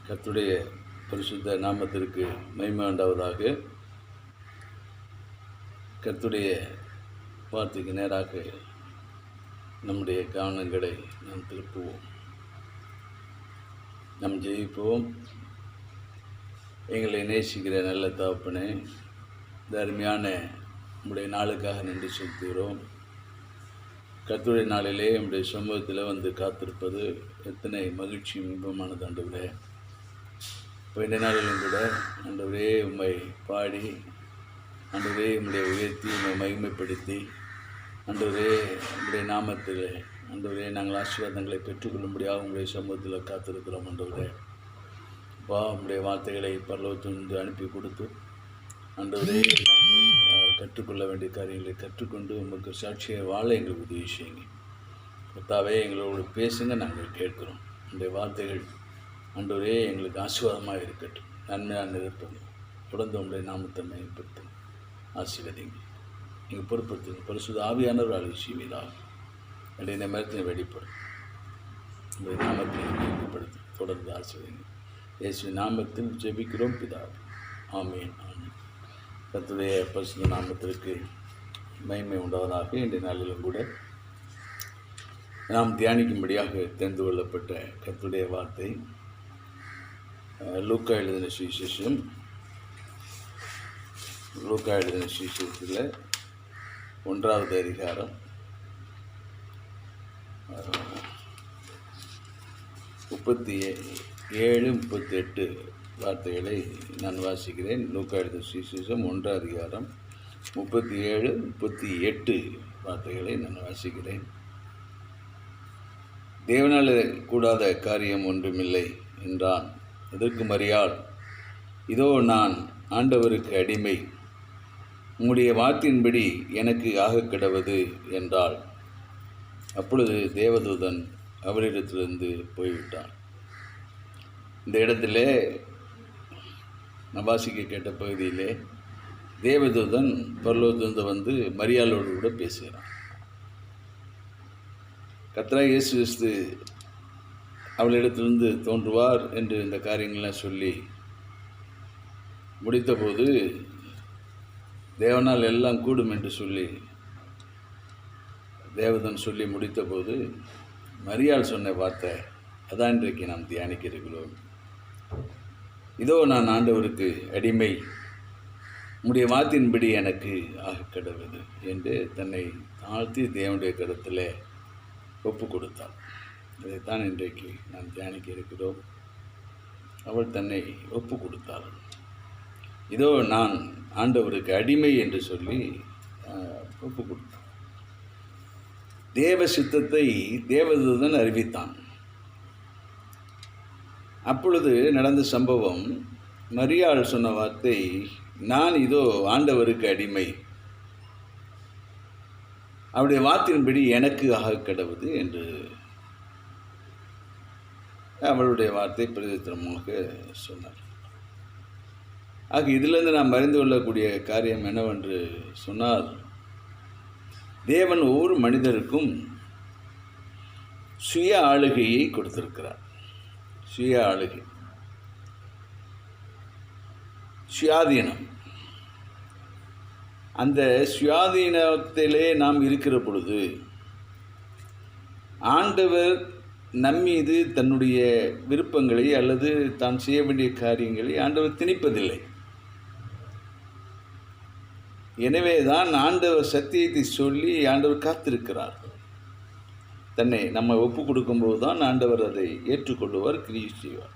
கர்த்தருடைய பரிசுத்த நாமத்திற்கு மகிமை உண்டாவதாக. கர்த்தருடைய வார்த்தைக்கு நேராக நம்முடைய கவனங்களை நாம் திருப்புவோம். நாம் ஜெயிப்போம். எங்களை நேசிக்கிற நல்ல தகப்பனே, இந்த அருமையான நம்முடைய நாளுக்காக நன்றி செலுத்துகிறோம். கர்த்தருடைய நாளிலே நம்முடைய சமூகத்தில் வந்து காத்திருப்பது எத்தனை மகிழ்ச்சி இன்பமானது ஆண்டவரே. இப்போ இந்த நாளிலும் கூட ஆண்டவரே உம்மை பாடி, ஆண்டவரே உம்முடைய உயர்த்தி உம்மை மகிமைப்படுத்தி, ஆண்டவரே உம்முடைய நாமத்தில் ஆண்டவரே நாங்கள் ஆசீர்வாதங்களை பெற்றுக்கொள்ளும்படியாக உங்களுடைய சமூகத்தில் காத்திருக்கிறோம். ஆண்டவரே உம்முடைய வார்த்தைகளை பரலோகத்திலிருந்து அனுப்பி கொடுத்து ஆண்டவரே கற்றுக்கொள்ள வேண்டிய காரியங்களை கற்றுக்கொண்டு உங்களுக்கு சாட்சியை வாழ எங்களுக்கு உதவி செய்யுங்க. கர்த்தாவே எங்களோடு பேசுங்க, நாங்கள் கேட்கிறோம். உங்களுடைய வார்த்தைகள் ஆண்டவரே எங்களுக்கு ஆசீர்வாதமாக இருக்கட்டும், நன்மையாக நிறுத்துங்க. தொடர்ந்து உங்களுடைய நாமத்தை மேம்படுத்துங்க, ஆசீர்வதிங்க. நீங்கள் பொறுப்படுத்துங்க. பரிசுத்த ஆவியானவர் ஆளுகை செய்வீராக என்னுடைய மரத்தினை வெளிப்படும். உங்களுடைய நாமத்தை மேம்படுத்தி தொடர்ந்து ஆசீர்வதிங்க. இயேசுவின் நாமத்தில் ஜெபிக்கிறோம் பிதாவே, ஆமென் ஆமென். கர்த்தருடைய பரிசுத்த நாமத்திற்கு மகிமை உண்டாவதாக. இன்றைய நாளிலும் கூட நாம் தியானிக்கும்படியாக தெரிந்து கொள்ளப்பட்ட கர்த்தருடைய வார்த்தை லூக்கா எழுதின சுவிசேஷம். லூக்கா எழுதின சுவிசேஷத்தில் 1வது அதிகாரம் 37, 38 வார்த்தைகளை நான் வாசிக்கிறேன். லூக்கா எழுதின சுவிசேஷம் 1வது அதிகாரம் 37, 38 வார்த்தைகளை நான் வாசிக்கிறேன். தேவனால் கூடாத காரியம் ஒன்றுமில்லை என்றான். அதற்கு மரியாள், இதோ நான் ஆண்டவருக்கு அடிமை, உம்முடைய வார்த்தையின்படி எனக்கு ஆக கிடவது என்றாள். அப்பொழுது தேவதூதன் அவரிடத்திலிருந்து போய்விட்டான். இந்த இடத்துல நவாசிக்க கேட்ட பகுதியிலே தேவதூதன் பரலோகத்திலிருந்து வந்து மரியாளோடு கூட பேசுகிறான். கர்த்தராகிய இயேசு கிறிஸ்து அவளிடத்திலிருந்து தோன்றுவார் என்று இந்த காரியங்கள்லாம் சொல்லி முடித்தபோது, தேவனால் எல்லாம் கூடும் என்று சொல்லி தேவதன் சொல்லி முடித்தபோது மரியாள் சொன்ன வார்த்தை அதான் இன்றைக்கு நாம் தியானிக்க இருக்கிறோம். இதோ நான் ஆண்டவருக்கு அடிமை, உம்முடைய வார்த்தையின்படி எனக்கு ஆக கிடவது என்று தன்னை தாழ்த்தி தேவனுடைய கருத்தில் ஒப்பு கொடுத்தாள். இதைத்தான் இன்றைக்கு நாம் தியானிக்க இருக்கிறோம். அவள் தன்னை ஒப்பு கொடுத்தாள். இதோ நான் ஆண்டவருக்கு அடிமை என்று சொல்லி ஒப்பு கொடுத்தாள். தேவ சித்தத்தை தேவதூதன் அறிவித்தான். அப்பொழுது நடந்த சம்பவம், மரியாள் சொன்ன வார்த்தை, நான் இதோ ஆண்டவருக்கு அடிமை, அவருடைய வார்த்தையின்படி எனக்கு ஆக கிடவது என்று அவளுடைய வார்த்தை பிரதித்திரமாக சொன்னார். ஆக இதிலிருந்து நாம் அறிந்து கொள்ளக்கூடிய காரியம் என்னவென்று சொன்னால், தேவன் ஒவ்வொரு மனிதருக்கும் சுய ஆளுகையை கொடுத்திருக்கிறார். சுய ஆளுகை, சுயாதீனம். அந்த சுயாதீனத்திலே நாம் இருக்கிற பொழுது ஆண்டவர் நம்மீது தன்னுடைய விருப்பங்களை அல்லது தான் செய்ய வேண்டிய காரியங்களை ஆண்டவர் திணிப்பதில்லை. எனவே தான் ஆண்டவர் சத்தியத்தை சொல்லி ஆண்டவர் காத்திருக்கிறார். தன்னை நம்ம ஒப்பு கொடுக்கும்போது தான் ஆண்டவர் அதை ஏற்றுக்கொள்வார், கிரியை செய்வார்.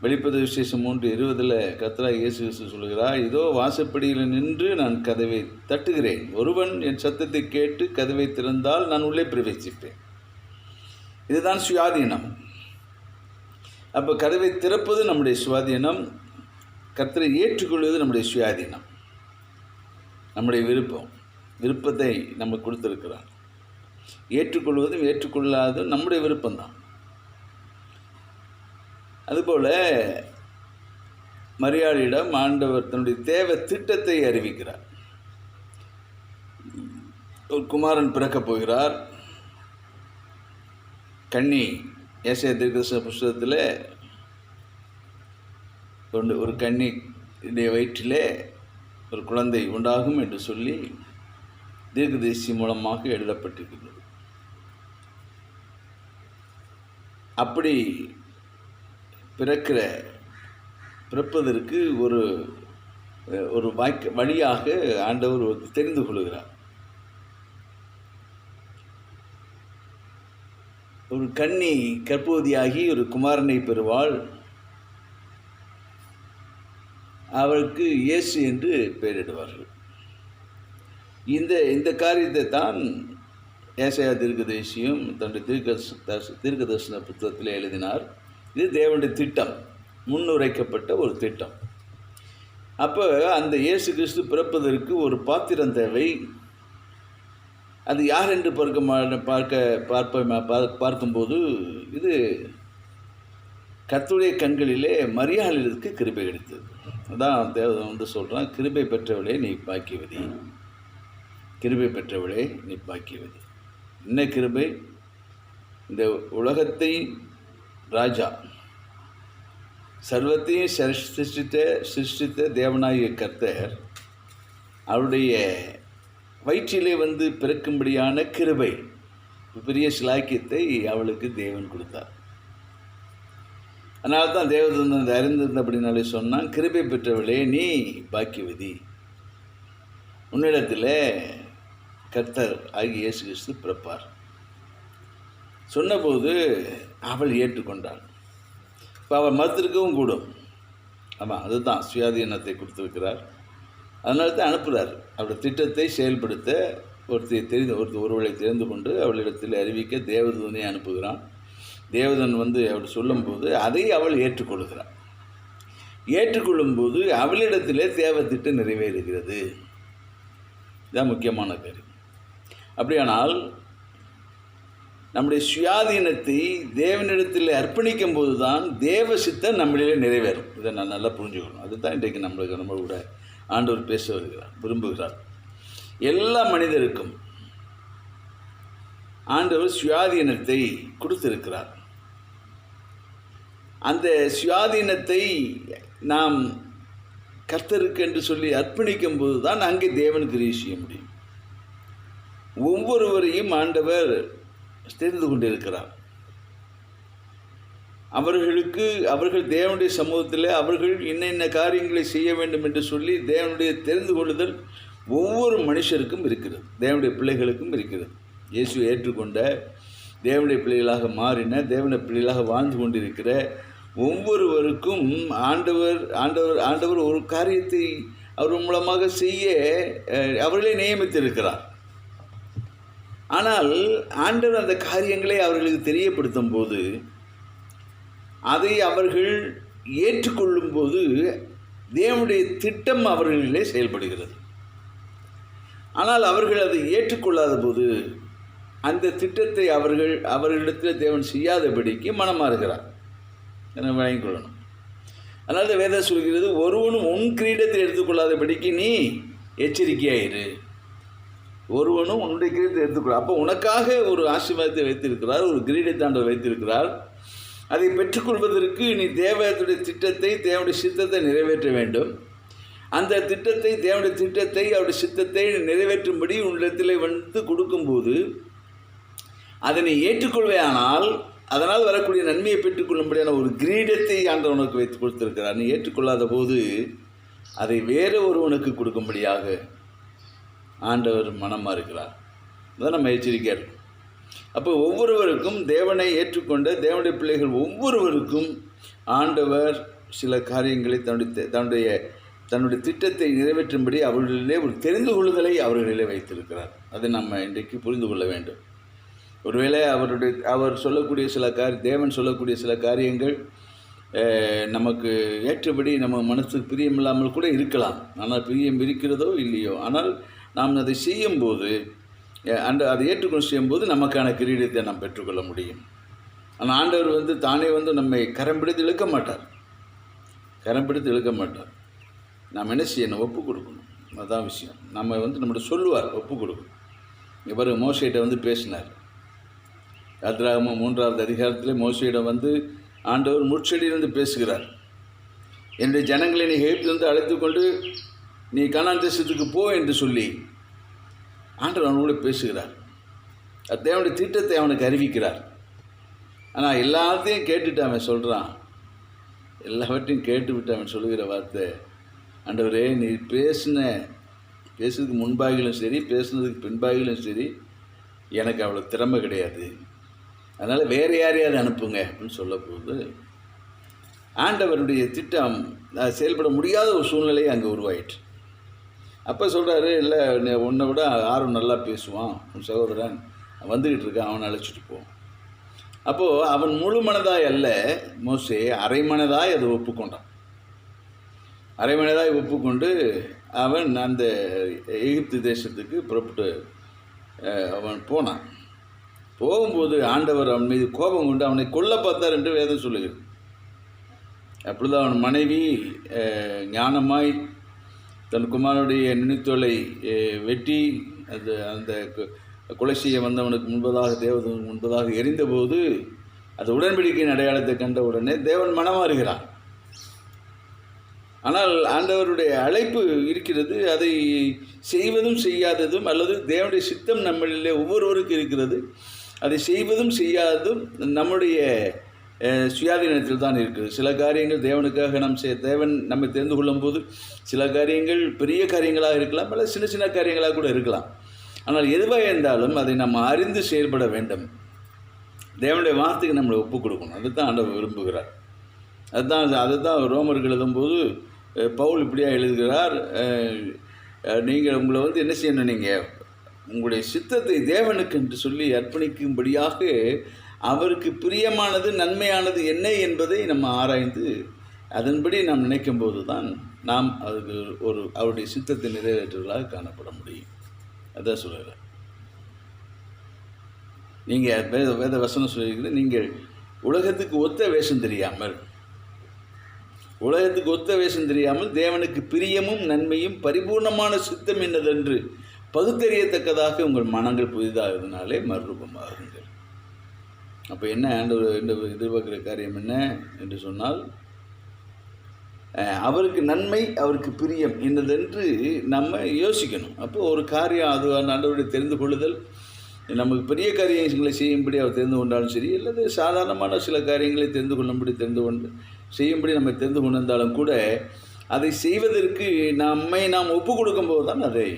வெளிப்பது விசேஷம் 3:20 கர்த்தராகிய இயேசு கிறிஸ்து சொல்கிறார், இதோ வாசற்படியில் நின்று நான் கதவை தட்டுகிறேன், ஒருவன் என் சத்தத்தை கேட்டு கதவை திறந்தால் நான் உள்ளே பிரவேசிப்பேன். இதுதான் சுயாதீனம். அப்போ கதவை திறப்பது நம்முடைய சுயாதீனம், கர்த்தரை ஏற்றுக்கொள்வது நம்முடைய சுயாதீனம், நம்முடைய விருப்பத்தை நம்ம கொடுத்திருக்கிறார். ஏற்றுக்கொள்வதும் ஏற்றுக்கொள்ளாததும் நம்முடைய விருப்பம்தான். அதுபோல் மரியாளிடம் ஆண்டவர் தன்னுடைய தேவ திட்டத்தை அறிவிக்கிறார். ஒரு குமாரன் பிறக்கப் போகிறார். கன்னி ஏசாயா தீர்க்கதரிசன புஸ்தகத்தில் ஒரு கன்னியுடைய வயிற்றிலே ஒரு குழந்தை உண்டாகும் என்று சொல்லி தீர்க்கதரிசி மூலமாக எழுதப்பட்டிருக்கிறது. அப்படி பிறப்பதற்கு ஒரு ஒரு வழியாக ஆண்டவர் தெரிந்து கொள்கிறார். ஒரு கன்னி கர்ப்பவதியாகி ஒரு குமாரனை பெறுவாள். அவருக்கு இயேசு என்று பெயரிடுவார்கள். இந்த காரியத்தை தான் ஏசாயா தீர்க்கதரிசியும் தன்னுடைய தீர்க்கதரிசன புத்தகத்தில் எழுதினார். இது தேவனுடைய திட்டம், முன்னுரைக்கப்பட்ட ஒரு திட்டம். அப்போ அந்த இயேசு கிறிஸ்து பிறப்பதற்கு ஒரு பாத்திரம் தேவை. அது யார் என்று பார்க்கும்போது இது கர்த்தருடைய கண்களிலே மரியாளுக்கு கிருபை கிடைத்தது. அதான் தேவன் சொல்கிறான், கிருபை பெற்றவளே நீ பாக்கியவதி, கிருபை பெற்றவளே நீ பாக்கியவதி. என்ன கிருபை? இந்த உலகத்தை ராஜா, சர்வத்தையும் சிருஷ்டித்த தேவனாகிய கர்த்தர் அவருடைய வயிற்றிலே பிறக்கும்படியான கிருபை, பெரிய சிலாக்கியத்தை அவளுக்கு தேவன் கொடுத்தார். அதனால தான் தேவதூதன் அறிந்திருந்தபடினாலே சொன்னான், கிருபை பெற்றவளே நீ பாக்கியவதி, உன்னிடத்தில் கர்த்தர் ஆகிய இயேசு கிறிஸ்து பிறப்பார். சொன்னபோது அவள் ஏற்றுக்கொண்டாள். இப்போ அவள் மறுத்திருக்கவும் கூடும். ஆமாம், அதுதான் சுயாதீனத்தை கொடுத்துருக்கிறார். அதனால தான் அனுப்புகிறார். அவருடைய திட்டத்தை செயல்படுத்த ஒருவளை தெரிந்து கொண்டு அவளிடத்தில் அறிவிக்க தேவதூதனை அனுப்புகிறான். தேவதன் அவள் சொல்லும்போது அதை அவள் ஏற்றுக்கொள்கிறாள். ஏற்றுக்கொள்ளும்போது அவளிடத்திலே தேவ திட்டம் நிறைவேறுகிறது. இதுதான் முக்கியமான காரியம். அப்படியானால் நம்முடைய சுயாதீனத்தை தேவனிடத்தில் அர்ப்பணிக்கும் போது தான் தேவ சித்தம் நம்மளிலே நிறைவேறும். இதை நான் நல்லா புரிஞ்சுக்கணும். அதுதான் இன்றைக்கு நம்ம கூட ஆண்டவர் பேச விரும்புகிறார். எல்லா மனிதருக்கும் ஆண்டவர் சுயாதீனத்தை கொடுத்திருக்கிறார். அந்த சுயாதீனத்தை நாம் கர்த்தருக்கு என்று சொல்லி அர்ப்பணிக்கும் போது தான் அங்கே தேவன் கிரியை செய்ய முடியும். ஒவ்வொருவரையும் ஆண்டவர் தெரிந்து கொண்டிருக்கிறார். அவர்கள் தேவனுடைய சமூகத்தில் அவர்கள் இன்ன காரியங்களை செய்ய வேண்டும் என்று சொல்லி தேவனுடைய தெரிந்து கொள்ளுதல் ஒவ்வொரு மனுஷருக்கும் இருக்கிறது, தேவனுடைய பிள்ளைகளுக்கும் இருக்கிறது. இயேசு ஏற்றுக்கொண்ட தேவனுடைய பிள்ளைகளாக மாறின, தேவனுடைய பிள்ளைகளாக வாழ்ந்து கொண்டிருக்கிற ஒவ்வொருவருக்கும் ஆண்டவர் ஒரு காரியத்தை அவர் மூலமாக செய்ய அவர்களே நியமித்திருக்கிறார். ஆனால் ஆண்டவர் அந்த காரியங்களை அவர்களுக்கு தெரியப்படுத்தும் போது, அதை அவர்கள் ஏற்றுக்கொள்ளும் போது தேவனுடைய திட்டம் அவர்களிலே செயல்படுகிறது. ஆனால் அவர்கள் அதை ஏற்றுக்கொள்ளாத போது அந்த திட்டத்தை அவர்களிடத்தில் தேவன் செய்யாதபடிக்கு மனமாறுகிறார். வழங்கிக் கொள்ளணும். அதனால வேதம் சொல்கிறது, ஒருவனும் உன் கிரீடத்தை எடுத்துக்கொள்ளாதபடிக்கு நீ எச்சரிக்கையாயிரு. ஒருவனும் உன்னுடைய கிரீடத்தை எடுத்துக்கொள்ள. அப்போ உனக்காக ஒரு ஆசீர்வாதத்தை வைத்திருக்கிறார், ஒரு கிரீடத்தை ஆண்டவர் வைத்திருக்கிறார். அதை பெற்றுக்கொள்வதற்கு நீ தேவனுடைய திட்டத்தை, தேவனுடைய சித்தத்தை நிறைவேற்ற வேண்டும். அந்த திட்டத்தை, தேவனுடைய திட்டத்தை, அவருடைய சித்தத்தை நிறைவேற்றும்படி உன்னிடத்தில் கொடுக்கும்போது அதனை ஏற்றுக்கொள்வேயானால் அதனால் வரக்கூடிய நன்மையை பெற்றுக்கொள்ளும்படியான ஒரு கிரீடத்தை ஆண்டவர் உனக்கு வைத்து கொடுத்திருக்கிறார். நீ ஏற்றுக்கொள்ளாத போது அதை வேறு ஒருவனுக்கு கொடுக்கும்படியாக ஆண்டவர் மனமாக இருக்கிறார். அதான் நம்ம எச்சரிக்கையாக இருக்கும். அப்போ ஒவ்வொருவருக்கும் தேவனை ஏற்றுக்கொண்ட தேவனுடைய பிள்ளைகள் ஒவ்வொருவருக்கும் ஆண்டவர் சில காரியங்களை தன்னுடைய திட்டத்தை நிறைவேற்றும்படி அவர்களிலே ஒரு தெரிந்து கொள்ளுதலை அவர்களிலே வைத்திருக்கிறார். அதை நம்ம இன்றைக்கு புரிந்து கொள்ள வேண்டும். ஒருவேளை அவர் சொல்லக்கூடிய தேவன் சொல்லக்கூடிய சில காரியங்கள் நமக்கு ஏற்றபடி நம்ம மனசுக்கு பிரியமில்லாமல் கூட இருக்கலாம். ஆனால் பிரியம் இருக்கிறதோ இல்லையோ, ஆனால் நாம் அதை செய்யும்போது அதை ஏற்றுக்கொண்டு செய்யும்போது நமக்கான கிரீடத்தை நாம் பெற்றுக்கொள்ள முடியும். ஆனால் ஆண்டவர் தானே நம்மை கரம் பிடித்து இழுக்க மாட்டார். நாம் என்ன செய்யணும்? ஒப்பு கொடுக்கணும். அதுதான் விஷயம். நம்ம நம்மகிட்ட சொல்லுவார், ஒப்பு கொடுக்கணும். இவர் மோசைகிட்ட பேசினார். யாத்திராகமம் 3வது அதிகாரத்திலே மோசேயிடம் வந்து ஆண்டவர் முட்செடியிலிருந்து பேசுகிறார். என்னுடைய ஜனங்களை நீ எகிப்திலிருந்து அழைத்து கொண்டு நீ கானான் தேசத்துக்கு போ என்று சொல்லி ஆண்டவர் அவனோடு பேசுகிறார். தேவனுடைய திட்டத்தை அவனுக்கு அறிவிக்கிறார். ஆனால் எல்லாத்தையும் கேட்டுட்டு அவன் சொல்கிறான், எல்லாவற்றையும் கேட்டுவிட்டு அவன் சொல்லுகிற வார்த்தை, ஆண்டவரே நீ பேசுறதுக்கு முன்பாகிலும் சரி, பேசுனதுக்கு பின்பாகிலும் சரி, எனக்கு அவ்வளோ திறமை கிடையாது, அதனால் வேறு யாரையாவது அனுப்புங்க அப்படின்னு சொல்ல போது ஆண்டவருடைய திட்டம் செயல்பட முடியாத ஒரு சூழ்நிலை அங்கே உருவாயிற்று. அப்போ சொல்கிறாரு, இல்லை உன்னை விட ஆர்வம் நல்லா பேசுவான் உன் சகோதரன் வந்துக்கிட்டு இருக்கான், அவனை அழைச்சிட்டு போ. அப்போது அவன் முழு மனதாய் அல்ல, மோசே அரைமனதாய் அதை ஒப்புக்கொண்டான். அரைமனதாய் ஒப்புக்கொண்டு அவன் அந்த எகிப்து தேசத்துக்கு புறப்பட்டு அவன் போனான். போகும்போது ஆண்டவர் அவன் மீது கோபம் கொண்டு அவனை கொல்ல பார்த்தார் என்று வேதம் சொல்லுகிறது. அப்பொழுது அவன் மனைவி ஞானமாய் தன் குமாரனுடைய நுனித்தோலை வெட்டி அந்த கொலை செய்ய வந்தவனுக்கு முன்பதாக தேவதனுக்கு முன்பதாக எரிந்தபோது அது உடன்படிக்கையின் அடையாளத்தை கண்ட உடனே தேவன் மனமாறுகிறான். ஆனால் ஆண்டவருடைய அழைப்பு இருக்கிறது, அதை செய்வதும் செய்யாததும், அல்லது தேவனுடைய சித்தம் நம்மளிலே ஒவ்வொருவருக்கு இருக்கிறது. அதை செய்வதும் செய்யாததும் நம்முடைய சுயாதீனத்தில் தான் இருக்குது. சில காரியங்கள் தேவனுக்காக தேவன் நம்மை தெரிந்து கொள்ளும் போது சில காரியங்கள் பெரிய காரியங்களாக இருக்கலாம், அல்லது சின்ன சின்ன காரியங்களாக கூட இருக்கலாம். ஆனால் எதுவாக இருந்தாலும் அதை நம்ம அறிந்து செயல்பட வேண்டும். தேவனுடைய வார்த்தைக்கு நம்மளை ஒப்புக் கொடுக்கணும். அதுதான் ஆண்டவர் விரும்புகிறார். அதுதான் ரோமர்கள் எழுதும்போது பவுல் இப்படியாக எழுதுகிறார், நீங்கள் உங்களை என்ன செய்யணும், நீங்கள் உங்களுடைய சித்தத்தை தேவனுக்கு என்று சொல்லி அர்ப்பணிக்கும்படியாக அவருக்கு பிரியமானது நன்மையானது என்ன என்பதை நம்ம ஆராய்ந்து அதன்படி நாம் நினைக்கும் போது தான் நாம் அதுக்கு அவருடைய சித்தத்தை நிறைவேற்றுவதாக காணப்பட முடியும். அதான் சொல்லுகிறேன். நீங்கள் வேத வசனம் சொல்லியிருக்கிற, நீங்கள் உலகத்துக்கு ஒத்த வேஷம் தெரியாமல் தேவனுக்கு பிரியமும் நன்மையும் பரிபூர்ணமான சித்தம் என்னதென்று பகுத்தறியத்தக்கதாக உங்கள் மனங்கள் புதிதாகிறதுனாலே மறுரூபமாகுங்கள். அப்போ என்ன ஆண்டவர் எதிர்பார்க்குற காரியம் என்ன என்று சொன்னால், அவருக்கு நன்மை அவருக்கு பிரியம் என்னதென்று நம்ம யோசிக்கணும். அப்போது ஒரு காரியம் அது ஆண்டவருடைய தெரிந்து கொள்ளுதல், நமக்கு பெரிய காரியங்களை செய்யும்படி அவர் தெரிந்து கொண்டாலும் சரி, அல்லது சாதாரணமான சில காரியங்களை தெரிந்து கொள்ளும்படி செய்யும்படி நம்ம தெரிந்து கொண்டிருந்தாலும் கூட அதை செய்வதற்கு நாம் ஒப்பு கொடுக்கும்போது தான் அதை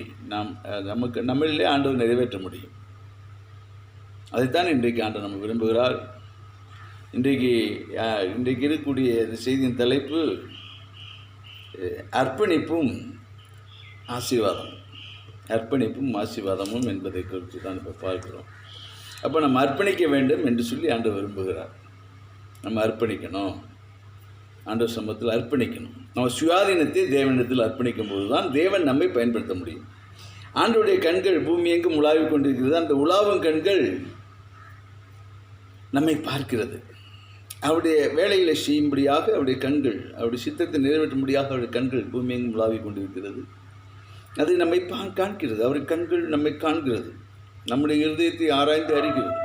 நம்மளிலே ஆண்டவர் நிறைவேற்ற முடியும். அதைத்தான் இன்றைக்கு ஆண்டவர் நம்ம விரும்புகிறார். இன்றைக்கு இருக்கக்கூடிய செய்தியின் தலைப்பு அர்ப்பணிப்பும் ஆசீர்வாதமும் என்பதை குறித்து தான் இப்போ பார்க்கிறோம். அப்போ நம்ம அர்ப்பணிக்க வேண்டும் என்று சொல்லி ஆண்டவர் விரும்புகிறார். நம்ம அர்ப்பணிக்கணும், ஆண்டவர் சமூகத்தில் அர்ப்பணிக்கணும். நம்ம சுயாதீனத்தை தேவனிடத்தில் அர்ப்பணிக்கும் போது தான் தேவன் நம்மை பயன்படுத்த முடியும். ஆண்டவருடைய கண்கள் பூமி எங்கும் உலாவிக் கொண்டிருக்கிறது. அந்த உலாவும் கண்கள் நம்மை பார்க்கிறது. அவருடைய வேலைகளை செய்யும்படியாக அவருடைய கண்கள், அவருடைய சித்தத்தை நிறைவேற்றும்படியாக அவருடைய கண்கள் பூமி எங்கும் உலாவிக் கொண்டிருக்கிறது. அது நம்மை காண்கிறது. அவருடைய கண்கள் நம்மை காண்கிறது, நம்முடைய இருதயத்தை ஆராய்ந்து அறிகிறது.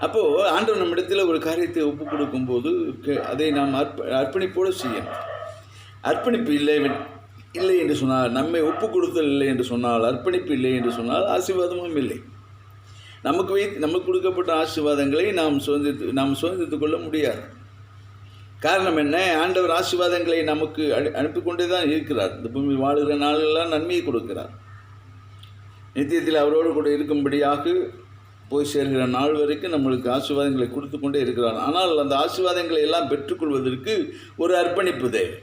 அப்போது ஆண்டவர் நம்மிடத்தில் ஒரு காரியத்தை ஒப்புக் கொடுக்கும்போது அதை நாம் அர்ப்பணிப்போடு செய்யணும். அர்ப்பணிப்பு இல்லை என்று சொன்னால், நம்மை ஒப்புக் கொடுத்தல் இல்லை என்று சொன்னால், அர்ப்பணிப்பு இல்லை என்று சொன்னால் ஆசீர்வாதமும் இல்லை. நமக்கு கொடுக்கப்பட்ட ஆசீர்வாதங்களை நாம் சுதந்திரித்துக் கொள்ள முடியாது. காரணம் என்ன? ஆண்டவர் ஆசீர்வாதங்களை நமக்கு அனுப்பி கொண்டே தான் இருக்கிறார். இந்த பூமியில் வாழுகிற நாளெல்லாம் நன்மையை கொடுக்கிறார். நித்தியத்தில் அவரோடு கூட இருக்கும்படியாக போய் சேர்கிற நாள் வரைக்கும் நம்மளுக்கு ஆசீர்வாதங்களை கொடுத்து கொண்டே இருக்கிறார். ஆனால் அந்த ஆசீர்வாதங்களை எல்லாம் பெற்றுக்கொள்வதற்கு ஒரு அர்ப்பணிப்பு தேவை.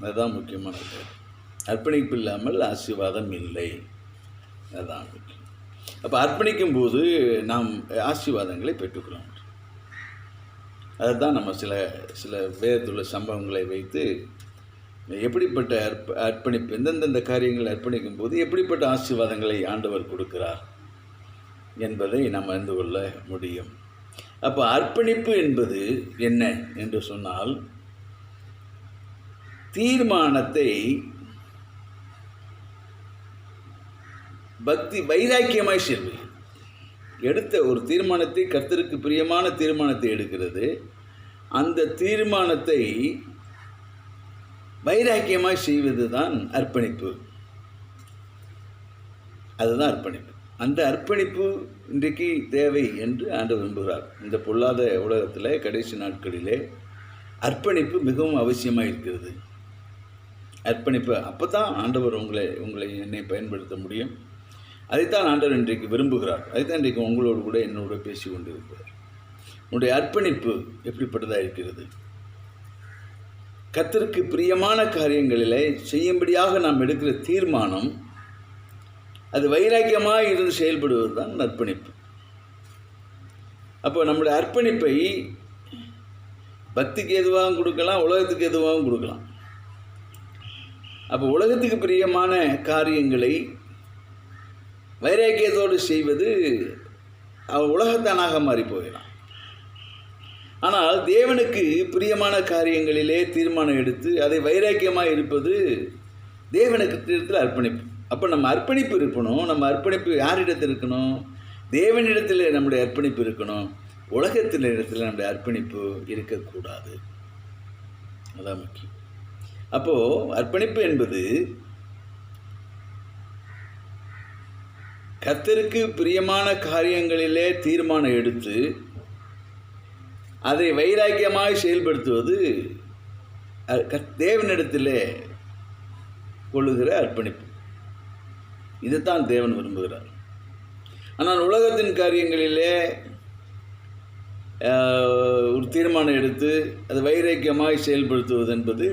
அதுதான் முக்கியமான தேவை. அர்ப்பணிப்பு இல்லாமல் ஆசீர்வாதம் இல்லை. அதுதான் முக்கியம். அப்போ அர்ப்பணிக்கும் போது நாம் ஆசீர்வாதங்களை பெற்றுக்கொள்ள முடியும். அதுதான் நம்ம சில வேதத்துள்ள சம்பவங்களை வைத்து எப்படிப்பட்ட அர்ப்பணிப்பு, எந்தெந்த காரியங்களை அர்ப்பணிக்கும் போது எப்படிப்பட்ட ஆசீர்வாதங்களை ஆண்டவர் கொடுக்கிறார் என்பதை நாம் அறிந்து கொள்ள முடியும். அப்போ அர்ப்பணிப்பு என்பது என்ன என்று சொன்னால், தீர்மானத்தை பக்தி வைராக்கியமாய் செல்வது. எடுத்த ஒரு தீர்மானத்தை, கர்த்தருக்கு பிரியமான தீர்மானத்தை எடுக்கிறது. அந்த தீர்மானத்தை வைராக்கியமாய் செய்வது தான் அர்ப்பணிப்பு. அதுதான் அர்ப்பணிப்பு. அந்த அர்ப்பணிப்பு இன்றைக்கு தேவை என்று ஆண்டவர் விரும்புகிறார். இந்த பொல்லாத உலகத்தில் கடைசி நாட்களிலே அர்ப்பணிப்பு மிகவும் அவசியமாக இருக்கிறது. அர்ப்பணிப்பு அப்போ தான் ஆண்டவர் உங்களை என்னை பயன்படுத்த முடியும். அதைத்தான் ஆண்டவர் இன்றைக்கு விரும்புகிறார். அதைத்தான் இன்றைக்கு உங்களோடு கூட என்னோட பேசி கொண்டு இருக்கிறார். உன்னுடைய அர்ப்பணிப்பு எப்படிப்பட்டதாக இருக்கிறது? கர்த்தருக்கு பிரியமான காரியங்களிலே செய்யும்படியாக நாம் எடுக்கிற தீர்மானம் அது வைராக்கியமாக இருந்து செயல்படுவது தான் அர்ப்பணிப்பு. அப்போ நம்முடைய அர்ப்பணிப்பை பக்திக்கு எதுவாகவும் கொடுக்கலாம், உலகத்துக்கு எதுவாகவும் கொடுக்கலாம். அப்போ உலகத்துக்கு பிரியமான காரியங்களை வைராக்கியத்தோடு செய்வது உலகத்தானாக மாறி போகலாம். ஆனால் தேவனுக்கு பிரியமான காரியங்களிலே தீர்மானம் எடுத்து அதை வைராக்கியமாக இருப்பது தேவனுக்கு இடத்தில் அர்ப்பணிப்பு. அப்போ நம்ம அர்ப்பணிப்பு இருக்கணும். நம்ம அர்ப்பணிப்பு யாரிடத்தில் இருக்கணும்? தேவனிடத்தில் நம்முடைய அர்ப்பணிப்பு இருக்கணும். உலகத்தில் இடத்துல நம்முடைய அர்ப்பணிப்பு இருக்கக்கூடாது. அதான் முக்கியம். அப்போது அர்ப்பணிப்பு என்பது கர்த்தருக்கு பிரியமான காரியங்களிலே தீர்மானம் எடுத்து அதை வைராக்கியமாக செயல்படுத்துவது தேவனிடத்தில் கொள்ளுகிற அர்ப்பணிப்பு. இதைத்தான் தேவன் விரும்புகிறார். ஆனால் உலகத்தின் காரியங்களிலே ஒரு தீர்மானம் எடுத்து அதை வைராக்கியமாக செயல்படுத்துவது என்பது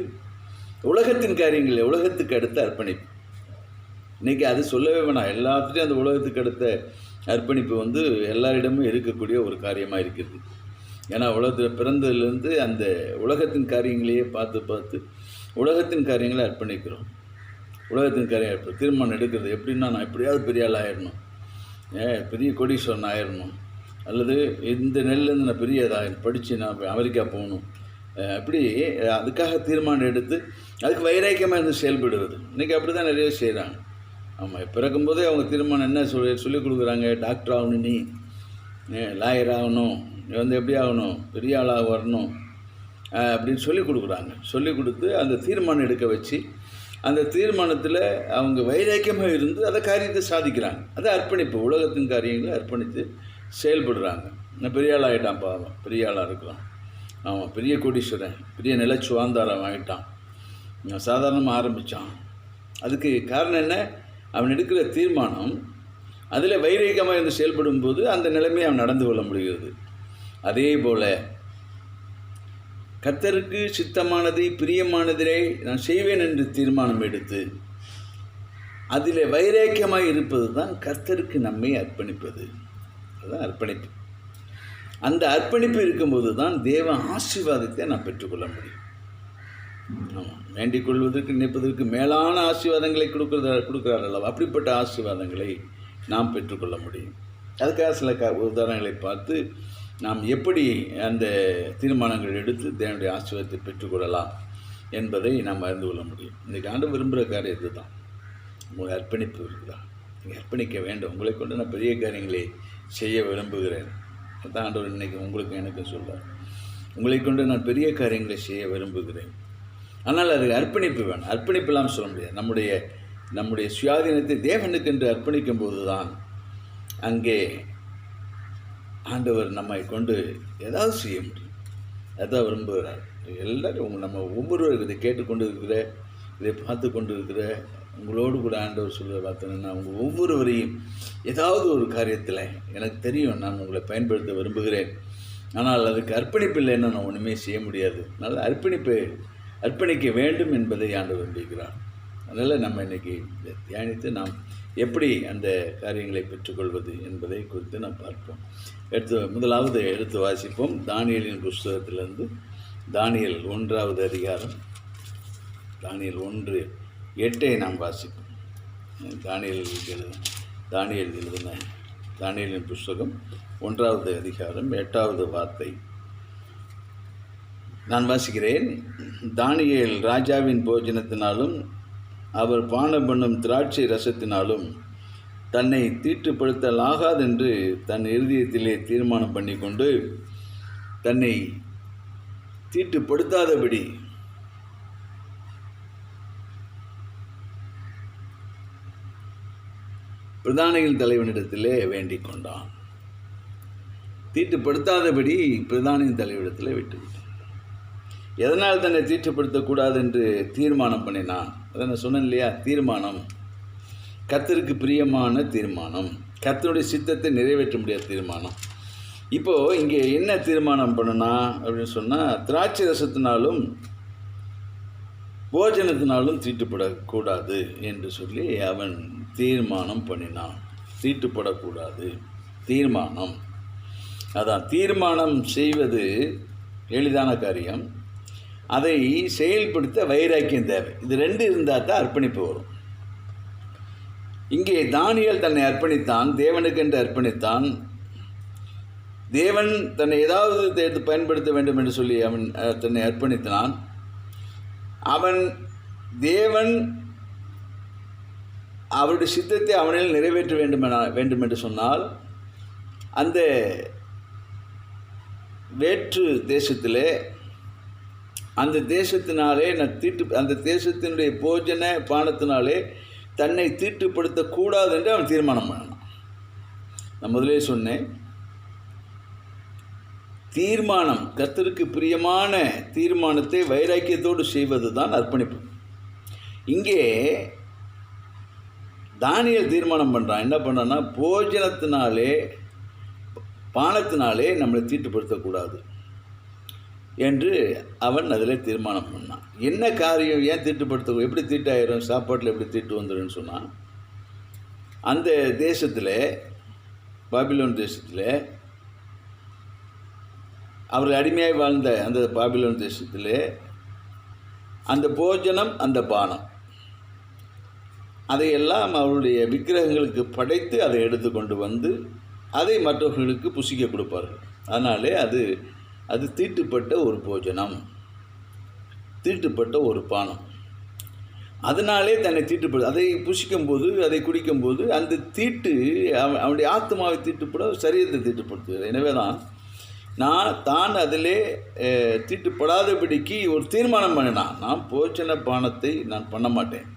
உலகத்தின் காரியங்களில் உலகத்துக்கு அடுத்த அர்ப்பணிப்பு. இன்றைக்கி அது சொல்லவே வேணாம். எல்லாத்துலேயும் அந்த உலகத்துக்கு அடுத்த அர்ப்பணிப்பு எல்லாரிடமும் இருக்கக்கூடிய ஒரு காரியமாக இருக்கிறது. ஏன்னா உலகத்தில் பிறந்ததுலேருந்து அந்த உலகத்தின் காரியங்களையே பார்த்து உலகத்தின் காரியங்களை அர்ப்பணிக்கிறோம். உலகத்தின் காரியம் தீர்மானம் எடுக்கிறது எப்படின்னா, நான் எப்படியாவது பெரிய ஆள் ஆயிடணும், பெரிய கோடீஸ்வரன் ஆயிடணும், அல்லது இந்த நெல்லேருந்து நான் பெரிய படித்து நான் அமெரிக்கா போகணும், அப்படி அதுக்காக தீர்மானம் எடுத்து அதுக்கு வைராக்கியமாக இருந்து செயல்படுவது. இன்றைக்கி அப்படி தான் நிறைய செய்கிறாங்க. ஆமாம், பிறக்கும்போதே அவங்க தீர்மானம் என்ன சொல்லிக் கொடுக்குறாங்க? டாக்டர் ஆகணும், நீ லாயர் ஆகணும், நீ எப்படி ஆகணும், பெரிய ஆளாக வரணும் அப்படின்னு சொல்லிக் கொடுக்குறாங்க. சொல்லிக் கொடுத்து அந்த தீர்மானம் எடுக்க வச்சு அந்த தீர்மானத்தில் அவங்க வைராக்கியமாக இருந்து அதை காரியத்தை சாதிக்கிறாங்க. அது அர்ப்பணிப்பு. உலகத்தின் காரியங்களை அர்ப்பணித்து செயல்படுறாங்க. நான் பெரிய ஆள் ஆகிட்டான், பாவம் பெரிய ஆளாக இருக்கிறான், அவன் பெரிய கோடீஸ்வரன், பெரிய நிலச்சுவாந்தாரம் ஆகிட்டான், சாதாரணமாக ஆரம்பித்தான். அதுக்கு காரணம் என்ன? அவன் எடுக்கிற தீர்மானம் அதில் வைராக்கியமாக இருந்து செயல்படும்போது அந்த நிலைமையை அவன் நடந்து கொள்ள முடிகிறது. அதே போல் கர்த்தருக்கு சித்தமானதை பிரியமானதிலே நான் செய்வேன் என்று தீர்மானம் எடுத்து அதில் வைராக்கியமாக இருப்பது தான் கர்த்தருக்கு நம்மை அர்ப்பணிப்பது. அதுதான் அர்ப்பணிப்பு. அந்த அர்ப்பணிப்பு இருக்கும்போது தான் தேவ ஆசீர்வாதத்தை நாம் பெற்றுக்கொள்ள முடியும். ஆமாம், வேண்டிக் கொள்வதற்கு நினைப்பதற்கு மேலான ஆசீர்வாதங்களை கொடுக்குறார் அல்லவா? அப்படிப்பட்ட ஆசீர்வாதங்களை நாம் பெற்றுக்கொள்ள முடியும். அதுக்காக சில உதாரணங்களை பார்த்து நாம் எப்படி அந்த தீர்மானங்கள் எடுத்து தேவனுடைய ஆசீர்வாதத்தை பெற்றுக்கொள்ளலாம் என்பதை நாம் அறிந்து கொள்ள முடியும். இன்றைக்கு ஆண்டு விரும்புகிற காரியத்தை தான் உங்கள் அர்ப்பணிப்பு இருக்குதா? நீங்கள் அர்ப்பணிக்க வேண்டும். உங்களை கொண்டு நான் பெரிய காரியங்களை செய்ய விரும்புகிறேன். அதுதான் ஆண்டவர் இன்றைக்கி உங்களுக்கு எனக்கும் சொல்கிறார். உங்களை கொண்டு நான் பெரிய காரியங்களை செய்ய விரும்புகிறேன். ஆனால் அதுக்கு அர்ப்பணிப்பு வேணும். அர்ப்பணிப்பு இல்லாமல் சொல்ல முடியாது. நம்முடைய சுயாதீனத்தை தேவனுக்கு என்று அர்ப்பணிக்கும் போது தான் அங்கே ஆண்டவர் நம்மை கொண்டு ஏதாவது செய்ய முடியும். அதான் விரும்புகிறார். எல்லோரும் நம்ம ஒவ்வொருவரும் இதை கேட்டுக்கொண்டு இருக்கிற, இதை பார்த்து கொண்டு இருக்கிற உங்களோடு கூட ஆண்டவர் சொல்ல பார்த்தீங்கன்னா, உங்கள் ஒவ்வொருவரையும் ஏதாவது ஒரு காரியத்தில் எனக்கு தெரியும் நான் உங்களை பயன்படுத்த விரும்புகிறேன், ஆனால் அதுக்கு அர்ப்பணிப்பு இல்லைன்னா நான் ஒன்றுமே செய்ய முடியாது. அதனால் அர்ப்பணிக்க வேண்டும் என்பதை ஆண்டவர் விரும்புகிறார். அதனால் நம்ம இன்றைக்கி தியானித்து நாம் எப்படி அந்த காரியங்களை பெற்றுக்கொள்வது என்பதை குறித்து நாம் பார்ப்போம். முதலாவது எடுத்து வாசிப்போம். தானியேலின் புஸ்தகத்திலிருந்து தானியேல் 1வது அதிகாரம், தானியேல் 1:8 நாம் வாசிப்போம். தானியேல் எழுதின தானியேலின் புஸ்தகம் 1வது அதிகாரம் 8வது வார்த்தை நான் வாசிக்கிறேன். தானியேல் ராஜாவின் போஜனத்தினாலும் அவர் பானம் பண்ணும் திராட்சை ரசத்தினாலும் தன்னை தீட்டுப்படுத்தலாகாதென்று தன் இருதயத்திலே தீர்மானம் பண்ணி கொண்டு தன்னை தீட்டுப்படுத்தாதபடி பிரதானியின் தலைவனிடத்திலே வேண்டிக் கொண்டான். தீட்டுப்படுத்தாதபடி பிரதானியின் தலைவனிடத்திலே விட்டுவிட்டான். எதனால் தன்னை தீட்டுப்படுத்தக்கூடாது என்று தீர்மானம் பண்ணினான்? அதை நான் சொன்னேன் இல்லையா? தீர்மானம் கர்த்தருக்கு பிரியமான தீர்மானம், கர்த்தருடைய சித்தத்தை நிறைவேற்ற முடியாத தீர்மானம். இப்போது இங்கே என்ன தீர்மானம் பண்ணனா அப்படின்னு சொன்னால், திராட்சை ரசத்தினாலும் போஜனத்தினாலும் தீட்டுப்படக்கூடாது என்று சொல்லி அவன் தீர்மானம் பண்ணினான். தீட்டுப்படக்கூடாது தீர்மானம். அதான் தீர்மானம் செய்வது எளிதான காரியம், அதை செயல்படுத்த வைராக்கியம் தேவை. இது ரெண்டு இருந்தால் தான் அர்ப்பணிப்பு வரும். இங்கே தானியேல் தன்னை அர்ப்பணித்தான், தேவனுக்கென்று அர்ப்பணித்தான். தேவன் தன்னை ஏதாவது எடுத்து பயன்படுத்த வேண்டும் என்று சொல்லி அவன் தன்னை அர்ப்பணித்தான். அவன் தேவன் அவருடைய சித்தத்தை அவனில் நிறைவேற்ற வேண்டும் என்று சொன்னால், அந்த வேற்று தேசத்திலே அந்த தேசத்தினாலே அந்த தேசத்தினுடைய போஜன பானத்தினாலே தன்னை தீட்டுப்படுத்தக்கூடாது என்று அவன் தீர்மானம் பண்ணான். நான் முதலே சொன்னேன், தீர்மானம் கர்த்தருக்கு பிரியமான தீர்மானத்தை வைராக்கியத்தோடு செய்வது தான் அர்ப்பணிப்பு. இங்கே தானியேல் தீர்மானம் பண்ணுறான். என்ன பண்ணுறான்னா, போஜனத்தினாலே பானத்தினாலே நம்மளை தீட்டுப்படுத்தக்கூடாது என்று அவன் அதில் தீர்மானம் பண்ணான். என்ன காரியம்? ஏன் தீட்டுப்படுத்த, எப்படி தீட்டாயிரும், சாப்பாட்டில் எப்படி தீட்டு வந்துடும்னு சொன்னான். அந்த தேசத்தில், பாபிலோன் தேசத்தில், அவர்கள் அடிமையாய் வாழ்ந்த அந்த பாபிலோன் தேசத்தில் அந்த போஜனம், அந்த பானம், அதையெல்லாம் அவருடைய விக்கிரகங்களுக்கு படைத்து அதை எடுத்து கொண்டு வந்து அதை மற்றவர்களுக்கு புசிக்க கொடுப்பார்கள். அதனாலே அது தீட்டுப்பட்ட ஒரு போஜனம், தீட்டுப்பட்ட ஒரு பானம். அதனாலே தன்னை அதை புசிக்கும்போது, அதை குடிக்கும்போது அந்த தீட்டு அவனுடைய ஆத்மாவை தீட்டுப்பட, சரீரத்தை தீட்டுப்படுத்துகிறது. எனவே தான் அதிலே தீட்டுப்படாதபடிக்கு ஒரு தீர்மானம் பண்ணினான். நான் போஜன பானத்தை நான் பண்ண மாட்டேன்.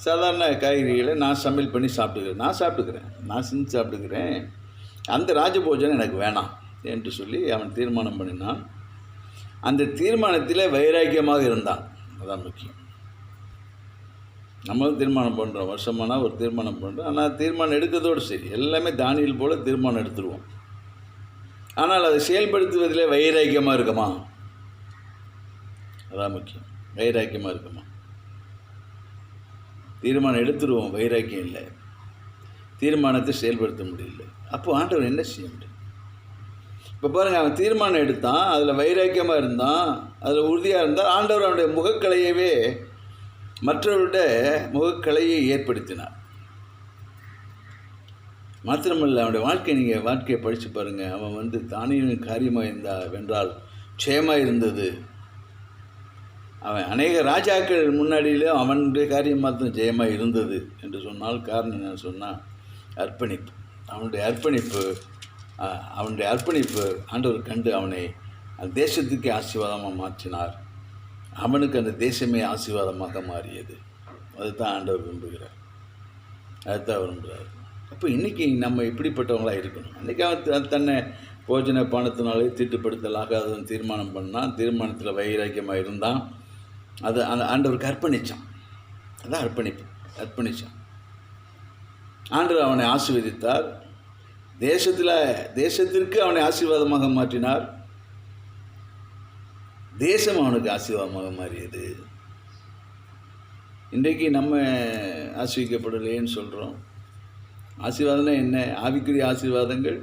சாதாரண காய்கறிகளை நான் சமையல் பண்ணி சாப்பிட்டுக்கிறேன், நான் செஞ்சு சாப்பிட்டுக்கிறேன். அந்த ராஜபோஜனம் எனக்கு வேணாம் என்று சொல்லி அவன் தீர்மானம் பண்ணினான். அந்த தீர்மானத்தில் வைராக்கியமாக இருந்தான். அதான் முக்கியம். நம்மளும் தீர்மானம் பண்ணுறோம், வருஷமானால் ஒரு தீர்மானம் பண்ணுறோம். ஆனால் தீர்மானம் எடுக்கிறதோடு சரி, எல்லாமே தானியேல் போல் தீர்மானம் எடுத்துருவோம். ஆனால் அதை செயல்படுத்துவதில் வைராக்கியமாக இருக்குமா? அதான் முக்கியம். வைராக்கியமாக இருக்குமா? தீர்மானம் எடுத்துருவோம், வைராக்கியம் இல்லை, தீர்மானத்தை செயல்படுத்த முடியல. அப்போ ஆண்டவர் என்ன செய்ய முடியும்? இப்போ பாருங்கள், அவன் தீர்மானம் எடுத்தான், அதில் வைராக்கியமாக இருந்தான், அதில் உறுதியாக இருந்தால் ஆண்டவர் அவனுடைய முகக்கலையவே, மற்றவருடைய முகக்கலையை ஏற்படுத்தினார். மாத்திரமல்ல, அவனுடைய வாழ்க்கையை படித்து பாருங்கள். அவன் தானியேலின் காரியமாக வென்றால் க்ஷேமாக இருந்தது. அவன் அநேக ராஜாக்கள் முன்னாடியிலும் அவனுடைய காரியம் மாத்திரம் ஜெயமாக இருந்தது என்று சொன்னால் காரணம் என்ன சொன்னால், அர்ப்பணிப்பு. அவனுடைய அர்ப்பணிப்பு ஆண்டவர் கண்டு அவனை அந்த தேசத்துக்கே ஆசீர்வாதமாக மாற்றினார். அவனுக்கு அந்த தேசமே ஆசீர்வாதமாக மாறியது. அதுதான் ஆண்டவர் விரும்புகிறார். அப்போ இன்றைக்கி நம்ம இப்படிப்பட்டவங்களாக இருக்கணும். அன்றைக்கி அவன் தன்னை போஜன பானத்தினாலே தீட்டுப்படுத்தலாகாதன்னு தீர்மானம் பண்ணான். தீர்மானத்தில் வைராக்கியமாக இருந்தான். அது அந்த ஆண்டவருக்கு அர்ப்பணித்தான். அதான் அர்ப்பணித்தான். ஆண்டவர் அவனை ஆசீர்வதித்தார். தேசத்திற்கு அவனை ஆசீர்வாதமாக மாற்றினார். தேசம் அவனுக்கு ஆசீர்வாதமாக மாறியது. இன்றைக்கு நம்ம ஆசீர்வதிக்கப்படலையேன்னு சொல்கிறோம். ஆசீர்வாதம்னா என்ன? ஆவிக்குரிய ஆசீர்வாதங்கள்,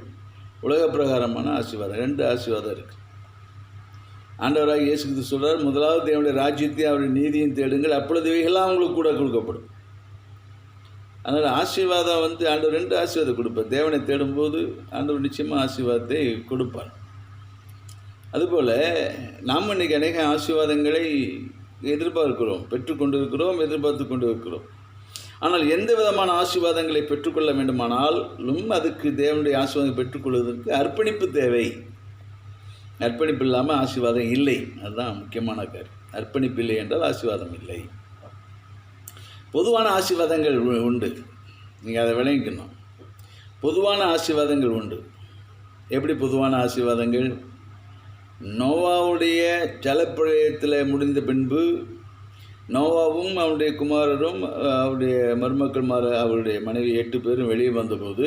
உலக பிரகாரமான ஆசீர்வாதம். 2 ஆசீர்வாதம் இருக்குது. ஆண்டவராக இயேசு கிறிஸ்து சொல்கிறார், முதலாவது தேவனுடைய ராஜ்யத்தை அவருடைய நீதியும் தேடுங்கள், அப்பொழுது இவைகளாம் அவங்களுக்கு கூட கொடுக்கப்படும். அதனால் ஆசீர்வாதம் ஆண்டவர் 2 ஆசீர்வாதம் கொடுப்பார். தேவனை தேடும்போது ஆண்டவர் நிச்சயமாக ஆசீர்வாதத்தை கொடுப்பார். அதுபோல் நாம் இன்றைக்கி அநேக ஆசீர்வாதங்களை எதிர்பார்க்கிறோம், பெற்றுக்கொண்டு இருக்கிறோம், எதிர்பார்த்து கொண்டு இருக்கிறோம். ஆனால் எந்த விதமான ஆசீர்வாதங்களை பெற்றுக்கொள்ள வேண்டுமானாலும் அதுக்கு தேவனுடைய ஆசீர்வாதம் பெற்றுக்கொள்வதற்கு அர்ப்பணிப்பு தேவை. அர்ப்பணிப்பு இல்லாமல் ஆசீர்வாதம் இல்லை. அதுதான் முக்கியமான காரியம். அர்ப்பணிப்பு இல்லை என்றால் ஆசீர்வாதம் இல்லை. பொதுவான ஆசீர்வாதங்கள் உண்டு, நீங்கள் அதை விளங்கிக்கணும். பொதுவான ஆசீர்வாதங்கள் உண்டு. எப்படி பொதுவான ஆசீர்வாதங்கள்? நோவாவுடைய ஜலப்பிரளயத்தில் முடிந்த பின்பு நோவாவும் அவருடைய குமாரரும் அவருடைய மருமக்கள் அவருடைய மனைவி 8 பேரும் வெளியே வந்தபோது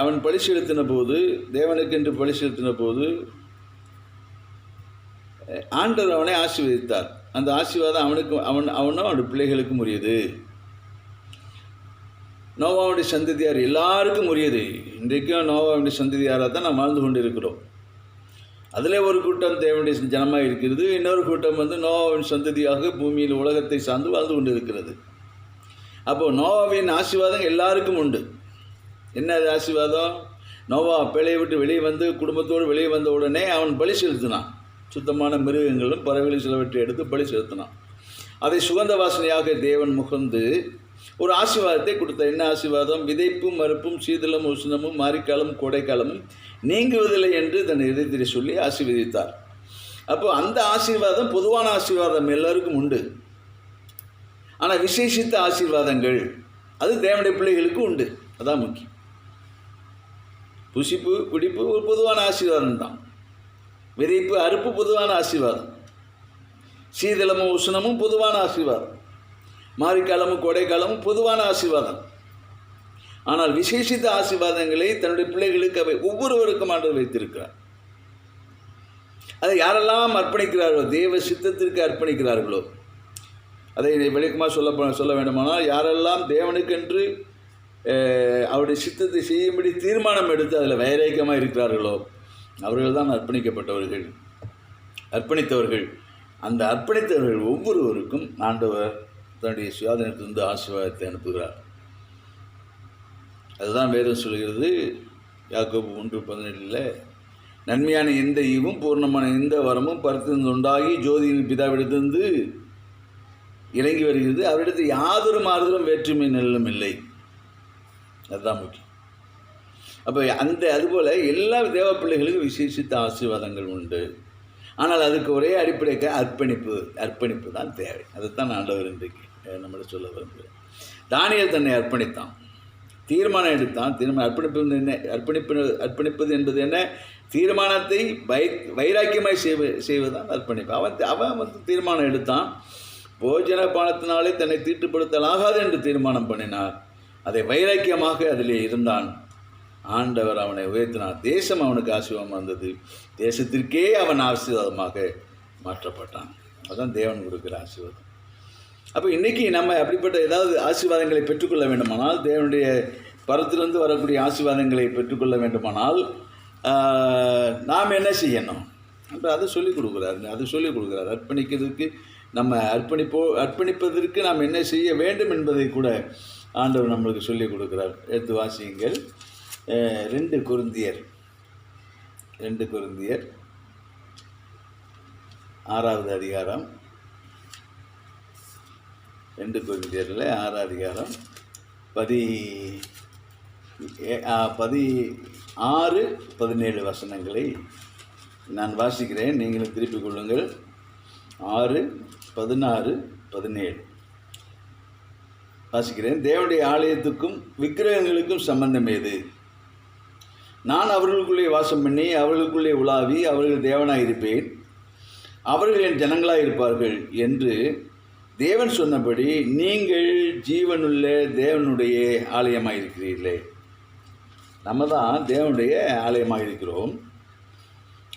அவன் பழி செலுத்தின போது, தேவனுக்கென்று பழி செலுத்தின போது ஆண்டவர் அவனை ஆசீர்வதித்தார். அந்த ஆசீர்வாதம் அவனும் அவனுடைய பிள்ளைகளுக்கும் உரியது. நோவாவுடைய சந்ததியார் எல்லாருக்கும் உரியது. இன்றைக்கும் நோவாவுடைய சந்ததியாராக தான் நாம் வாழ்ந்து கொண்டு இருக்கிறோம். அதில் ஒரு கூட்டம் தேவனுடைய ஜனமாக இருக்கிறது, இன்னொரு கூட்டம் நோவாவின் சந்ததியாக பூமியில் உலகத்தை சார்ந்து வாழ்ந்து கொண்டு இருக்கிறது. அப்போது நோவாவின் ஆசீர்வாதம் எல்லாருக்கும் உண்டு. என்ன அது ஆசீர்வாதம்? நோவா பிழையை விட்டு வெளியே வந்து குடும்பத்தோடு வெளியே வந்த உடனே அவன் பலி செலுத்தினான். சுத்தமான மிருகங்களும் பறவைகளும் சிலவற்றை எடுத்து பலி செலுத்தினான். அதை சுகந்த வாசனையாக தேவன் முகந்து ஒரு ஆசீர்வாதத்தை கொடுத்தார். என்ன ஆசீர்வாதம்? விதைப்பும் மறுப்பும் சீதளமும் உஷ்ணமும் மாரிக்காலமும் கோடைக்காலமும் நீங்குவதில்லை என்று தன் இதயத்திலே சொல்லி ஆசீர்வதித்தார். அப்போ அந்த ஆசீர்வாதம் பொதுவான ஆசீர்வாதம் எல்லாருக்கும் உண்டு. ஆனால் விசேஷித்த ஆசீர்வாதங்கள் அது தேவனுடைய பிள்ளைகளுக்கு உண்டு. அதான் முக்கியம். புசிப்பு குடிப்பு ஒரு பொதுவான ஆசீர்வாதம் தான். விதைப்பு அறுப்பு பொதுவான ஆசீர்வாதம். சீதளமும் உஷ்ணமும் பொதுவான ஆசீர்வாதம். மாரிக்காலமும் கோடைக்காலமும் பொதுவான ஆசீர்வாதம். ஆனால் விசேஷித்த ஆசீர்வாதங்களை தன்னுடைய பிள்ளைகளுக்கு அவை ஒவ்வொருவருக்கும் ஆண்டவர் வைத்திருக்கிறார். அதை யாரெல்லாம் அர்ப்பணிக்கிறார்களோ, தேவ சித்தத்திற்கு அர்ப்பணிக்கிறார்களோ, அதை விளக்கமாக சொல்ல வேண்டுமானால், யாரெல்லாம் தேவனுக்கென்று அவருடைய சித்தத்தை செய்யும்படி தீர்மானம் எடுத்து அதில் வைராக்கியமாக இருக்கிறார்களோ அவர்கள் தான் அர்ப்பணித்தவர்கள். அந்த அர்ப்பணித்தவர்கள் ஒவ்வொருவருக்கும் ஆண்டவர் தன்னுடைய சுயாதீனத்திலிருந்து ஆசீர்வாதத்தை அனுப்புகிறார். அதுதான் வேதம் சொல்கிறது. யாக்கோபு 1:17 நன்மையான எந்த ஈவும் பூர்ணமான எந்த வரமும் பரத்திலிருந்து உண்டாகி ஜோதியின் பிதாவிடத்திலிருந்து இறங்கி வருகிறது. அவரிடத்தில் யாதொரு மாறுதலும் வேற்றுமை நெல்லும் இல்லை. அதுதான் முக்கியம். அப்போ அதுபோல் எல்லா தேவ பிள்ளைகளுக்கும் விசேஷித்த ஆசீர்வாதங்கள் உண்டு. ஆனால் அதுக்கு ஒரே அடிப்படைக்கு அர்ப்பணிப்பு தான் தேவை. அதைத்தான் ஆண்டவர் இன்றைக்கு நம்மளை சொல்ல விரும்புகிறேன். தானியேல் தன்னை அர்ப்பணித்தான், தீர்மானம் எடுத்தான். அர்ப்பணிப்பது என்பது என்ன? தீர்மானத்தை வைராக்கியமாய் செய்வதுதான் அர்ப்பணிப்பு. அவன் தீர்மானம் எடுத்தான். போஜன பானத்தினாலே தன்னை தீட்டுப்படுத்தலாகாது என்று தீர்மானம் பண்ணினார். அதை வைராக்கியமாக அதிலே இருந்தான். ஆண்டவர் அவனை உயர்த்தினார். தேசம் அவனுக்கு ஆசீர்வாதமாக இருந்தது. தேசத்திற்கே அவன் ஆசீர்வாதமாக மாற்றப்பட்டான். அதுதான் தேவன் கொடுக்குற ஆசீர்வாதம். அப்போ இன்றைக்கி நம்ம அப்படிப்பட்ட ஏதாவது ஆசீர்வாதங்களை பெற்றுக்கொள்ள வேண்டுமானால், தேவனுடைய பரத்திலிருந்து வரக்கூடிய ஆசீர்வாதங்களை பெற்றுக்கொள்ள வேண்டுமானால் நாம் என்ன செய்யணும் என்று அதை சொல்லிக் கொடுக்குறார். அர்ப்பணிக்கிறதுக்கு நம்ம அர்ப்பணிப்பதற்கு நாம் என்ன செய்ய வேண்டும் என்பதை கூட ஆண்டவர் நம்மளுக்கு சொல்லிக் கொடுக்குறார். எடுத்து வாசியுங்கள். 2 கொரிந்தியர் 6வது அதிகாரம். 2 கொரிந்தியரில் 6வது அதிகாரம் 16-17 வசனங்களை நான் வாசிக்கிறேன். நீங்களும் திருப்பிக் கொள்ளுங்கள். 6, 16, 17 வாசிக்கிறேன். தேவனுடைய ஆலயத்துக்கும் விக்கிரகங்களுக்கும் சம்பந்தம் ஏது? நான் அவர்களுக்குள்ளே வாசம் பண்ணி அவர்களுக்குள்ளே உலாவி அவர்கள் தேவனாக இருப்பேன், அவர்கள் என் ஜனங்களாக இருப்பார்கள் என்று தேவன் சொன்னபடி நீங்கள் ஜீவனுள்ள தேவனுடைய ஆலயமாக இருக்கிறீர்களே. நம்ம தான் தேவனுடைய ஆலயமாக இருக்கிறோம்.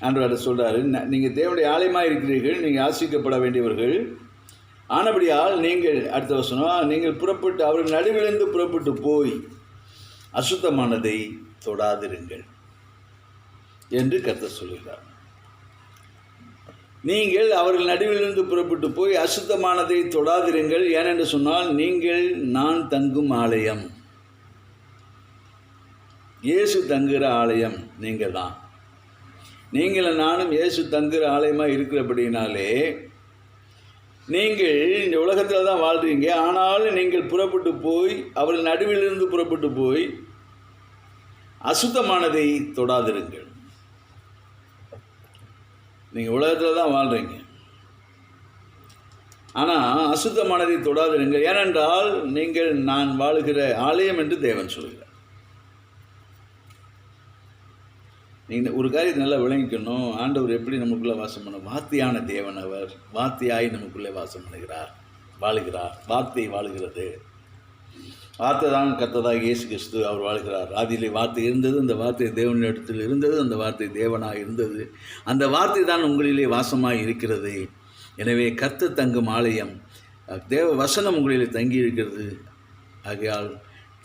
ஆண்டவர் சொல்கிறாரு, நீங்கள் தேவனுடைய ஆலயமாக இருக்கிறீர்கள், நீங்கள் ஆசிக்கப்பட வேண்டியவர்கள். ஆனபடியால் நீங்கள், அடுத்த வசனம், நீங்கள் புறப்பட்டு அவர்கள் நடுவிலிருந்து புறப்பட்டு போய் அசுத்தமானதை தொடாதிருங்கள் என்று கர்த்தர் சொல்கிறார். நீங்கள் அவர்கள் நடுவிலிருந்து புறப்பட்டு போய் அசுத்தமானதை தொடாதிருங்கள். ஏனென்று சொன்னால் நீங்கள் நான் தங்கும் ஆலயம், இயேசு தங்குகிற ஆலயம் நீங்கள் தான். நீங்கள் நானும் இயேசு தங்குகிற ஆலயமாக இருக்கிறபடினாலே நீங்கள் இந்த உலகத்தில் தான் வாழ்கிறீங்க, ஆனாலும் நீங்கள் புறப்பட்டு போய் அவர்கள் நடுவிலிருந்து புறப்பட்டு போய் அசுத்தமானதை தொடாதிருங்கள். நீங்கள் உலகத்தில் தான் வாழ்கிறீங்க, ஆனால் அசுத்தமானதை தொடாதிருங்கள், ஏனென்றால் நீங்கள் நான் வாழுகிற ஆலயம் என்று தேவன் சொல்கிறார். நீங்கள் ஒரு காரியத்தை நல்லா விளங்கிக்கணும். ஆண்டவர் எப்படி நமக்குள்ளே வாசம் பண்ண? வார்த்தையான தேவன் அவர். வார்த்தையாய் நமக்குள்ளே வாசம் பண்ணுகிறார், வாழுகிறார். வார்த்தை வாழுகிறது. வார்த்தை தான் கர்த்தராகிய இயேசு கிறிஸ்து. அவர் வாழ்கிறார். ஆதியிலே வார்த்தை இருந்தது, அந்த வார்த்தை தேவனிடத்தில் இருந்தது, அந்த வார்த்தை தேவனாக இருந்தது, அந்த வார்த்தை தான் உங்களிலே வாசமாக இருக்கிறது. எனவே கர்த்தர் தங்கும் ஆலயம், தேவ வசனம் உங்களிலே தங்கி இருக்கிறது. ஆகையால்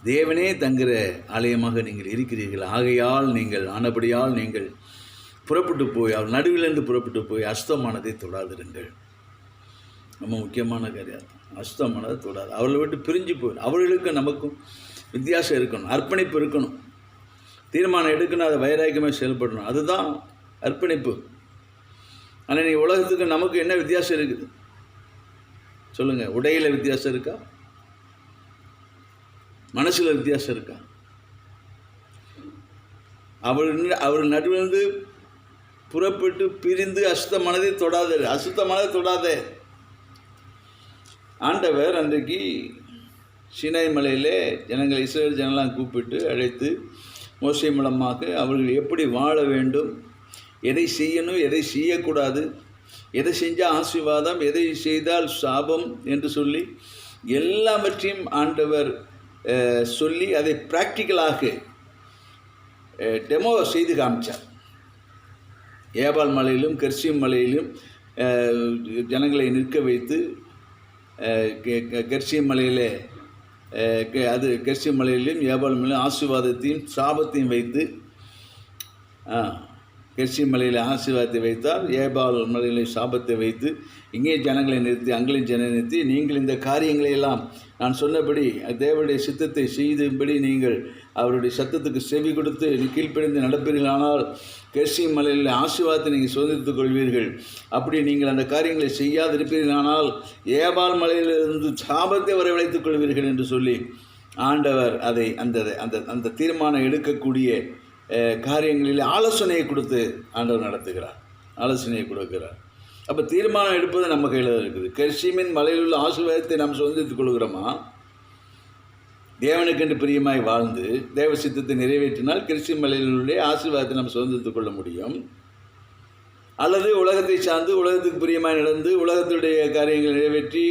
தேவனே தங்குகிற ஆலயமாக நீங்கள் இருக்கிறீர்கள். ஆகையால் நீங்கள் ஆனபடியால் நீங்கள் புறப்பட்டு போய் அவர் நடுவிலிருந்து புறப்பட்டு போய் அசுத்தமானதை தொடாதிருங்கள். ரொம்ப முக்கியமான காரியம். அசுத்தமானதை தொடாது. அவர்களை விட்டு பிரிஞ்சு போய் அவர்களுக்கும் நமக்கும் வித்தியாசம் இருக்கணும், அர்ப்பணிப்பு இருக்கணும், தீர்மானம் எடுக்கணும், அதை வைராக்கியமாக செயல்படணும். அதுதான் அர்ப்பணிப்பு. ஆனால் நீங்கள் உலகத்துக்கு நமக்கு என்ன வித்தியாசம் இருக்குது சொல்லுங்கள்? உடையில் வித்தியாசம் இருக்கா? மனசில் வித்தியாசம் இருக்கா? அவர் நடுவிலிருந்து புறப்பட்டு பிரிந்து அசுத்தமானதை தொடாதே, அசுத்தமானதை தொடாதே. ஆண்டவர் அன்றைக்கு சீனாய் மலையிலே ஜனங்கள், இஸ்ரவேல் ஜனங்களாம் கூப்பிட்டு அழைத்து மோசே மூலமாக அவர்கள் எப்படி வாழ வேண்டும், எதை செய்யணும், எதை செய்யக்கூடாது, எதை செஞ்சால் ஆசீர்வாதம், எதை செய்தால் சாபம் என்று சொல்லி எல்லாவற்றையும் ஆண்டவர் சொல்லி அதை ப்ராக்டிக்கலாக டெமோ செய்து காமிச்சார். ஏபால் மலையிலும் கெர்சிம் மலையிலும் ஜனங்களை நிற்க வைத்து, கெர்சிம் மலையில் கெர்சிம் மலையிலும் ஏபால் மலையிலும் ஆசீர்வாதத்தையும் சாபத்தையும் வைத்து, கெர்சிம் மலையில் ஆசீர்வாதத்தை வைத்தார், ஏபால் மலையில் சாபத்தை வைத்து, இங்கே ஜனங்களை நிறுத்தி அங்கேயும் ஜனங்களை நிறுத்தி, நீங்கள் இந்த காரியங்களையெல்லாம் நான் சொன்னபடி தேவனுடைய சித்தத்தை செய்தும்படி நீங்கள் அவருடைய சத்தத்துக்கு செவி கொடுத்து கீழ்ப்படிந்து நடப்பீர்களானால் கெர்சிம் மலையில் ஆசீர்வாதத்தை நீங்கள் சுதந்திரித்துக் கொள்வீர்கள். அப்படி நீங்கள் அந்த காரியங்களை செய்யாதிருப்பீர்களானால் ஏபால் மலையிலிருந்து சாபத்தை வரவழைத்துக் கொள்வீர்கள் என்று சொல்லி ஆண்டவர் அதை அந்த தீர்மானம் எடுக்கக்கூடிய காரியங்களில் ஆலோசனையை கொடுத்து ஆண்டவர் நடத்துகிறார், ஆலோசனையை கொடுக்கிறார். அப்போ தீர்மானம் எடுப்பது நம்ம கையில் இருக்குது. கெர்சிமின் மலையில் உள்ள ஆசீர்வாதத்தை நாம் சுதந்திரித்துக் கொள்கிறோமா? தேவனுக்கென்று பிரியமாய் வாழ்ந்து தேவ சித்தத்தை நிறைவேற்றினால் கெர்சிம் மலையிலுடைய ஆசீர்வாதத்தை நாம் சுதந்திரித்துக் கொள்ள முடியும். அல்லது உலகத்தை சார்ந்து உலகத்துக்கு பிரியமாய் நடந்து உலகத்துடைய காரியங்களை நிறைவேற்றி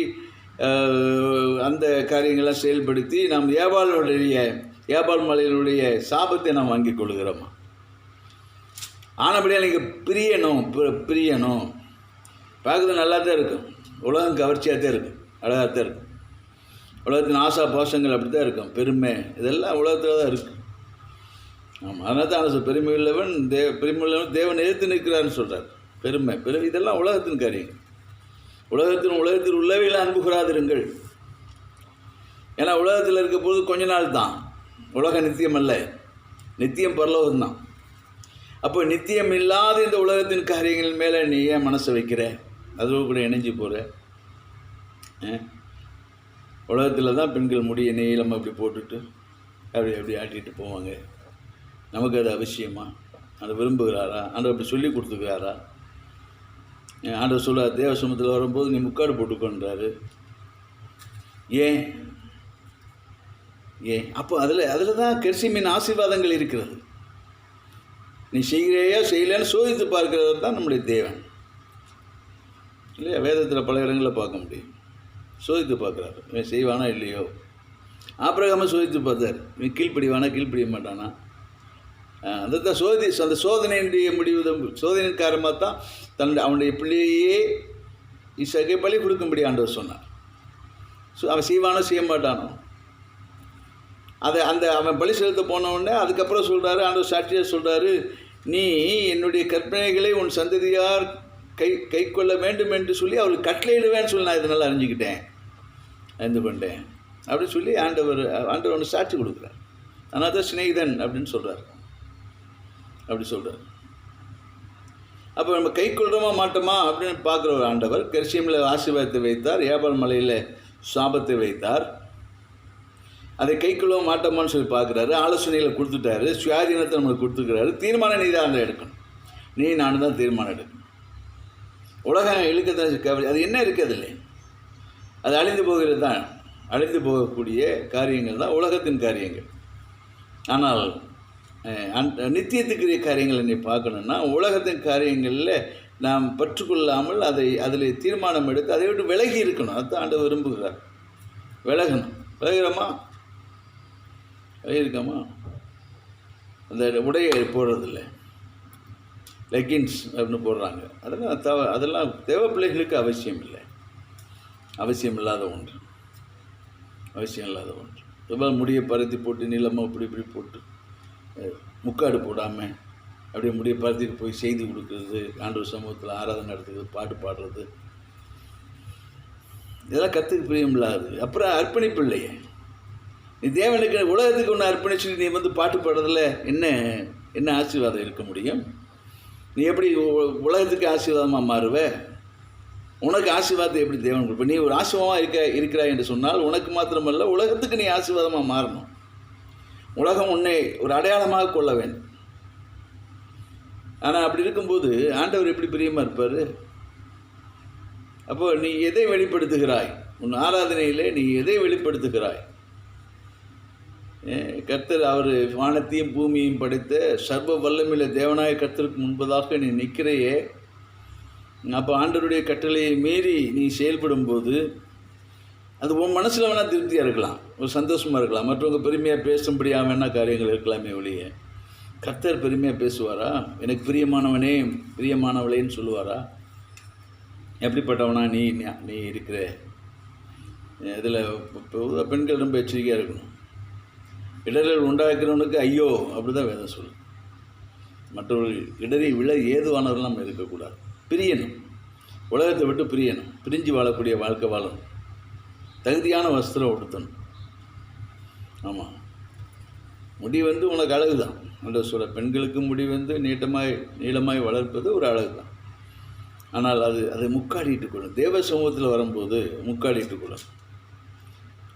அந்த காரியங்களை செயல்படுத்தி நாம் ஏபால் மலையினுடைய சாபத்தை நாம் வாங்கிக் கொள்கிறோமா? ஆனபடியாக நீங்கள் பிரியணும். பார்க்குறது நல்லா தான் இருக்கும், உலகம் கவர்ச்சியாக தான் இருக்கும், அழகாக தான் இருக்கும். உலகத்தின் ஆசா பாசங்கள் அப்படி தான் இருக்கும், பெருமை இதெல்லாம் உலகத்தில் தான் இருக்குது. ஆமாம், அதனால தான் பெருமை உள்ளவன் தேவன் எதிர்த்து நிற்கிறான்னு சொல்கிறார். பெருமை இதெல்லாம் உலகத்தின் காரியங்கள். உலகத்தில் உள்ளவையில் அன்புகிறாதிருங்கள். ஏன்னா உலகத்தில் இருக்க போது கொஞ்ச நாள் தான், உலகம் நித்தியம் அல்ல, நித்தியம் பரலோகம்தான். அப்போ நித்தியம் இல்லாத இந்த உலகத்தின் காரியங்கள் மேலே நீ ஏன் மனசை வைக்கிற? அதோடு கூட இணைஞ்சி போகிற. உலகத்தில் தான் பெண்கள் முடிய நீளம் அப்படி போட்டுட்டு அப்படி ஆட்டிகிட்டு போவாங்க. நமக்கு அது அவசியமா? அதை விரும்புகிறாரா? ஆண்டவர் அப்படி சொல்லி கொடுத்துக்கிறாரா? ஆண்டவர் சொல்ல தேவ சமூகத்தில் வரும்போது நீ முக்காடு போட்டுக்கொண்டாரு. ஏன் அப்போ அதில் தான் கெர்சிமின் ஆசீர்வாதங்கள் இருக்கிறது. நீ செய்கிறையோ செய்யலைன்னு சோதித்து பார்க்கிறவர் தான் நம்முடைய தேவன் இல்லையா? வேதத்தில் பல இடங்களில் பார்க்க முடியும். சோதித்து பார்க்குறாரு, இவன் செய்வானா இல்லையோ. ஆபிரகாமை சோதித்து பார்த்தார், இவன் கீழ்ப்படிவானா கீழ்ப்படிய மாட்டானா. அந்த சோதனையினுடைய சோதனையின் காரணமாக தான் அவனுடைய பிள்ளையே ஈசாக்கை பலி கொடுக்கும்படி ஆண்டவர் சொன்னார். அவன் செய்வானோ செய்ய மாட்டானோ அவன் பலி செலுத்த போனவுடனே அதுக்கப்புறம் சொல்கிறாரு, ஆண்டவர் சாட்சியாக சொல்கிறாரு, நீ என்னுடைய கற்பனைகளை உன் சந்ததியார் கை கொள்ள வேண்டும் என்று சொல்லி அவருக்கு கட்டளையிடுவேன்னு சொல்லி நான் இதனால் அறிந்து கொண்டேன் அப்படின்னு சொல்லி ஆண்டவர் ஒன்று சாட்சி கொடுக்குறார். அதனால் தான் சிநேகிதன் அப்படின்னு சொல்கிறார். அப்படி சொல்கிறார். அப்போ நம்ம கை கொள்கிறோமா மாட்டோமா அப்படின்னு பார்க்குற ஒரு ஆண்டவர் கெர்சியமில் ஆசீர்வாதத்தை வைத்தார், ஏபால் மலையில் சாபத்தை வைத்தார். அதை கை கொள்ளவும் மாட்டோமான்னு சொல்லி பார்க்குறாரு, ஆலோசனைகளை கொடுத்துட்டாரு, சுயாதீனத்தை நம்மளுக்கு கொடுத்துருக்கிறாரு. தீர்மானம் நீ தான் எடுக்கணும், நீ நானும் தான் தீர்மானம் எடுக்கணும். உலகம் இழுக்கத்தான், அது என்ன இருக்குது இல்லை, அது அழிந்து போகிறது தான், அழிந்து போகக்கூடிய காரியங்கள் தான் உலகத்தின் காரியங்கள். ஆனால் நித்தியத்துக்குரிய காரியங்களை நீ பார்க்கணுன்னா உலகத்தின் காரியங்களில் நாம் பற்றுக்கொள்ளாமல் அதில் தீர்மானம் எடுத்து அதை விட்டு விலகி இருக்கணும். அதுதான் ஆண்டவர் விரும்புகிறார். விலகணும். விலகிறோமா? விலகிருக்கோமா? அந்த உடையை போடுறதில்லை, லெகின்ஸ் அப்படின்னு போடுறாங்க. அதெல்லாம் தேவ பிள்ளைகளுக்கு அவசியம் இல்லை, அவசியம் இல்லாத ஒன்று, அவசியம் இல்லாத ஒன்று. ரொம்ப முடியை பருத்தி போட்டு நீளமாக இப்படி போட்டு முக்காடு போடாமல் அப்படியே முடியை பருத்திட்டு போய் செய்தி கொடுக்குறது, ஆண்டவர் சமூகத்தில் ஆராதனை நடத்துறது, பாட்டு பாடுறது, இதெல்லாம் கற்றுக்கு பிரியமில்லாது. அப்புறம் அர்ப்பணிப்பு இல்லையே. நீ தேவனுக்கு உலகத்துக்கு ஒன்று அர்ப்பணிச்சு நீ பாட்டு பாடுறதில் என்ன ஆசீர்வாதம் இருக்க முடியும்? நீ எப்படி உலகத்துக்கு ஆசீர்வாதமாக மாறுவ? உனக்கு ஆசீர்வாதத்தை எப்படி தேவன் கொடுப்ப? நீ ஒரு ஆசீர்வாதமாக இருக்கிறாய் என்று சொன்னால் உனக்கு மாத்திரமல்ல, உலகத்துக்கு நீ ஆசீர்வாதமாக மாறணும். உலகம் உன்னை ஒரு அடையாளமாக கொள்ள வேண்டும். ஆனால் அப்படி இருக்கும்போது ஆண்டவர் எப்படி பிரியமாக இருப்பார்? அப்போ நீ எதை வெளிப்படுத்துகிறாய்? உன் ஆராதனையிலே நீ எதை வெளிப்படுத்துகிறாய்? கர்த்தர் அவர் வானத்தையும் பூமியையும் படைத்த சர்வ வல்லமையுள்ள தேவனாய கர்த்தருக்கு முன்பதாக நீ நிற்கிறையே. அப்போ ஆண்டவருடைய கட்டளையை மீறி நீ செயல்படும்போது அது உன் மனசில் வேணால் திருப்தியாக இருக்கலாம், ஒரு சந்தோஷமாக இருக்கலாம், மற்றவங்க பெருமையாக பேசும்படியாக வேணால் காரியங்கள் இருக்கலாமே ஒழிய கர்த்தர் பெருமையாக பேசுவாரா? எனக்கு பிரியமானவனே பிரியமானவளேன்னு சொல்லுவாரா? எப்படிப்பட்டவனா நீ இருக்கிற? இதில் பொதுவாக பெண்கள் ரொம்ப எச்சரிக்கையாக இருக்கணும். இடர்கள் உண்டாக்குறவனுக்கு ஐயோ அப்படி தான் வேதம் சொல்லும். மற்றவர்கள் இடறி விழ ஏதுவானவர்கள் நம்ம இருக்கக்கூடாது. பிரியணும், உலகத்தை விட்டு பிரியணும், பிரிஞ்சு வாழக்கூடிய வாழ்க்கை வாழணும், தகுதியான வஸ்திரம் உடுத்தணும். ஆமாம், முடி உனக்கு அழகு தான். அந்த சொல்ல பெண்களுக்கு முடி நீளமாய் வளர்ப்பது ஒரு அழகு தான். ஆனால் அதை முக்காடிட்டு கொள்ளும். தேவ சமூகத்தில் வரும்போது முக்காடிட்டு கொள்ளும்.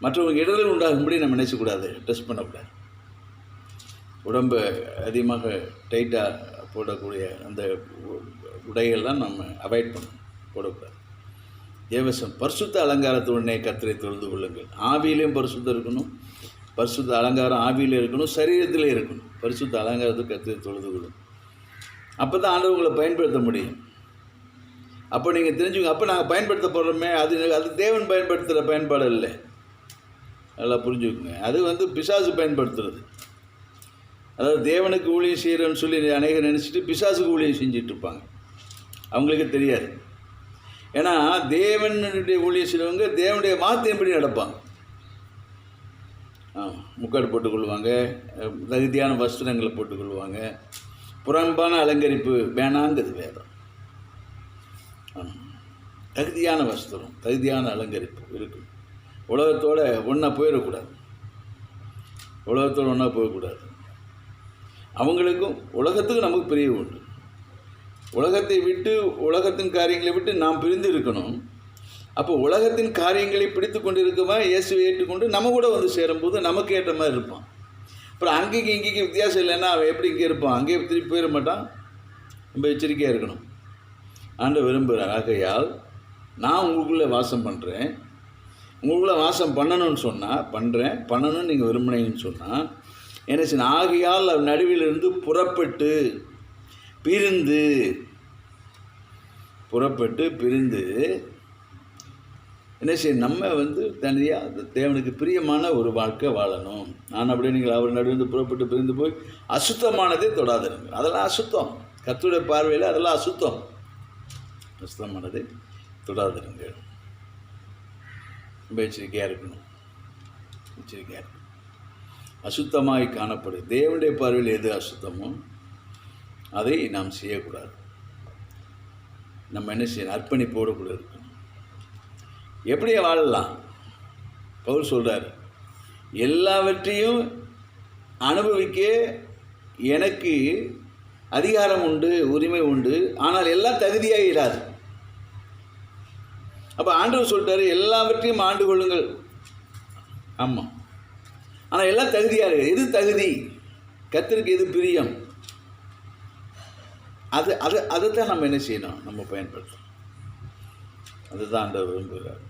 மற்றவங்க இடர்கள் உண்டாகும்படி நம்ம நினைச்சக்கூடாது, ட்ரெஸ் பண்ணக்கூடாது. உடம்பை அதிகமாக டைட்டாக போடக்கூடிய அந்த உடைகள்லாம் நம்ம அவாய்ட் பண்ணணும், போடக்கூடாது. தேவசம் பரிசுத்த அலங்காரத்துடனே கர்த்தரை தொழுது கொள்ளுங்கள். ஆவியிலையும் பரிசுத்தம் இருக்கணும், பரிசுத்த அலங்காரம் ஆவியில் இருக்கணும், சரீரத்திலே இருக்கணும். பரிசுத்த அலங்காரத்துக்கு கர்த்தரை தொழுது கொள்ளும். அப்போ தான் ஆண்டவர்களை பயன்படுத்த முடியும். அப்போ நீங்கள் தெரிஞ்சுக்கோங்க, அப்போ நாங்கள் பயன்படுத்த போடுறோமே அது தேவன் பயன்படுத்துகிற பயன்பாடு இல்லை. நல்லா புரிஞ்சுக்கோங்க. அது பிசாசு பயன்படுத்துறது. அதாவது தேவனுக்கு ஊழியம் செய்கிறோன்னு சொல்லி அநேகர் நினச்சிட்டு பிசாசுக்கு ஊழியம் செஞ்சிட்ருப்பாங்க, அவங்களுக்கு தெரியாது. ஏன்னா தேவனுடைய ஊழியம் செய்கிறவங்க தேவனுடைய வார்த்தையின்படி நடப்பாங்க. முக்காடு போட்டுக்கொள்வாங்க, தகுதியான வஸ்திரங்களை போட்டுக்கொள்வாங்க. புறம்பான அலங்கரிப்பு வேணாங்கிறது வேதம். தகுதியான வஸ்திரம், தகுதியான அலங்கரிப்பு இருக்கும். உலகத்தோடு ஒன்றா போயிடக்கூடாது, உலகத்தோடு ஒன்றா போகக்கூடாது. அவங்களுக்கும் உலகத்துக்கும் நமக்கு பிரிவு உண்டு. உலகத்தை விட்டு, உலகத்தின் காரியங்களை விட்டு நாம் பிரிந்து இருக்கணும். அப்போ உலகத்தின் காரியங்களை பிடித்து கொண்டு இருக்கவன் இயேசுவை ஏற்றுக்கொண்டு நம்ம கூட சேரும்போது நமக்கு ஏற்ற மாதிரி இருப்பான். அப்புறம் அங்கேயும் இங்கேயும் வித்தியாசம் இல்லைன்னா அவன் எப்படி இங்கே இருப்பான்? அங்கேயே திருப்பி போயிட மாட்டான். ரொம்ப எச்சரிக்கையாக இருக்கணும். ஆண்டவர் விரும்புகிறார். ஆகையால் நான் உங்களுக்குள்ளே வாசம் பண்ணுறேன், உங்களுக்குள்ளே வாசம் பண்ணணும்னு சொன்னால் பண்ணணும்னு நீங்கள் விரும்பினீங்கன்னு சொன்னால் என்ன செய்யணும்? ஆகையால் நடுவிலிருந்து புறப்பட்டு பிரிந்து என்ன செய்ய? நம்ம தனியாக தேவனுக்கு பிரியமான ஒரு வாழ்க்கை வாழணும். நான் அப்படியே நீங்கள் அவர் நடுவிலிருந்து புறப்பட்டு பிரிந்து போய் அசுத்தமானதே தொடாதிருங்க. அதெல்லாம் அசுத்தம், கர்த்தருடைய பார்வையில் அதெல்லாம் அசுத்தம். அசுத்தமானதை தொடாதிருங்க. ரொம்ப எச்சரிக்கையாக இருக்கணும், எச்சரிக்கையாக இருக்கணும். அசுத்தமாய் காணப்படும் தேவனுடைய பார்வையில் எது அசுத்தமோ அதை நாம் செய்யக்கூடாது. நம்ம என்ன செய்யணும்? அர்ப்பணிப்போடு கூட இருக்கணும். எப்படியே வாழலாம்? பவுல் சொல்கிறார், எல்லாவற்றையும் அனுபவிக்க எனக்கு அதிகாரம் உண்டு, உரிமை உண்டு. ஆனால் எல்லாம் தகுதியாக இராது. அப்போ ஆண்டவர் சொல்லிட்டாரு, எல்லாவற்றையும் ஆண்டு கொள்ளுங்கள். ஆமாம், ஆனால் எல்லாம் தகுதியாக இருக்குது. எது தகுதி? கர்த்தருக்கு எது பிரியம்? அதைத்தான் நம்ம என்ன செய்யணும்? நம்ம பயன்படுத்தணும். அதுதான் ஆண்டவர் விரும்புகிறார்.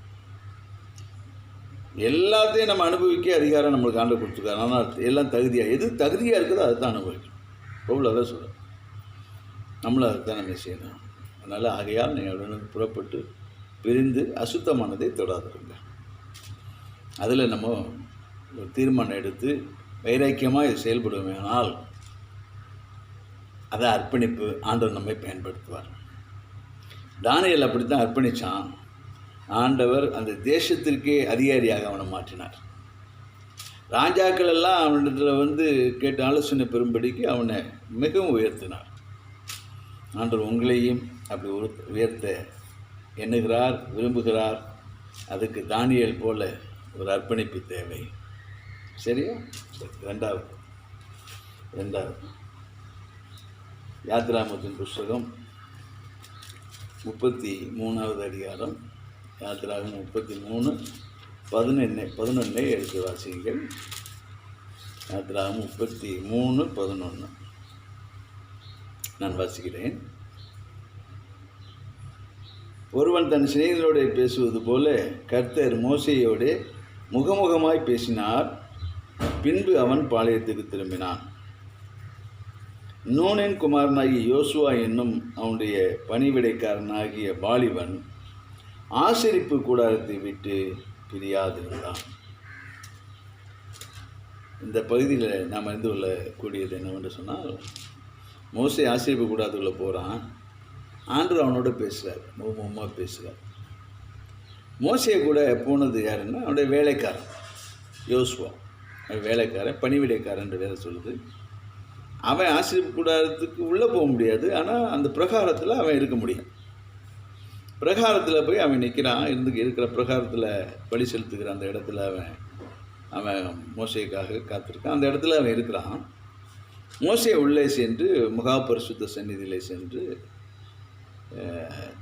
எல்லாத்தையும் நம்ம அனுபவிக்க அதிகாரம் நம்மளுக்கு ஆண்டவர் கொடுத்துருக்காரு. ஆனால் எல்லாம் தகுதியாக, எது தகுதியாக இருக்குதோ அதை தான் அனுபவிக்கணும். பவுல் அதான் சொல்ல, நம்மளும் அதை தான் நம்ம செய்யணும். அதனால் ஆகையால் நீங்கள் புறப்பட்டு பிரிந்து அசுத்தமானதை தொடாதுருங்க. அதில் நம்ம ஒரு தீர்மானம் எடுத்து வைராக்கியமாக இது செயல்படுவேனால் அதை அர்ப்பணிப்பு ஆண்டவர் நம்மை பயன்படுத்துவார். தானியேல் அப்படித்தான் அர்ப்பணித்தான். ஆண்டவர் அந்த தேசத்திற்கே அதிகாரியாக அவனை மாற்றினார். ராஜாக்கள் எல்லாம் அவனிடத்தில் கேட்டு ஆலோசனை பெறும்படிக்கு அவனை மிகவும் உயர்த்தினார். ஆண்டவர் உங்களையும் அப்படி உயர்த்த எண்ணுகிறார், விரும்புகிறார். அதுக்கு தானியேல் போல ஒரு அர்ப்பணிப்பு தேவை. சரியா? ரெண்டாவது யாத்திராகமத்தின் புஸ்தகம் 33வது அதிகாரம். யாத்திராகமம் 33:11 எடுத்து வாசிங்கள். யாத்திராகமம் 33:11 நான் வாசிக்கிறேன். ஒருவன் தன் சிநேகிதனோடு பேசுவது போல கர்த்தர் மோசேயோடு முகமுகமாய் பேசினார். பின்பு அவன் பாளையத்துக்கு திரும்பினான். நூனின் குமாரனாகிய யோசுவா என்னும் அவனுடைய பணிவிடைக்காரனாகிய வாலிபன் ஆசரிப்பு கூடாரத்தை விட்டு பிரியாதிருந்தான். இந்த பகுதியில் நாம் அறிந்து கொள்ளக்கூடியது என்னவென்று சொன்னால், மோசே ஆசரிப்பு கூடாரத்துக்குள்ளே போகிறான். ஆண்டவர் அவனோட பேசுகிறார், முகமுகமாக பேசுகிறார். மோசே கூட போனது யாருன்னா அவனுடைய வேலைக்காரன் யோசுவா. வேலைக்காரன், பணிவிடைக்காரன் வேலை சொல்லுது. அவன் ஆசரிப்பு கூடாரத்துக்கு உள்ளே போக முடியாது, ஆனால் அந்த பிரகாரத்தில் அவன் இருக்க முடியும். பிரகாரத்தில் போய் அவன் நிற்கிறான். இருக்கிற பிரகாரத்தில் பலி செலுத்துகிற அந்த இடத்துல அவன் மோசேக்காக காத்திருக்கான். அந்த இடத்துல அவன் இருக்கிறான். மோசே உள்ளே சென்று மகாபரிசுத்த சந்நிதியிலே சென்று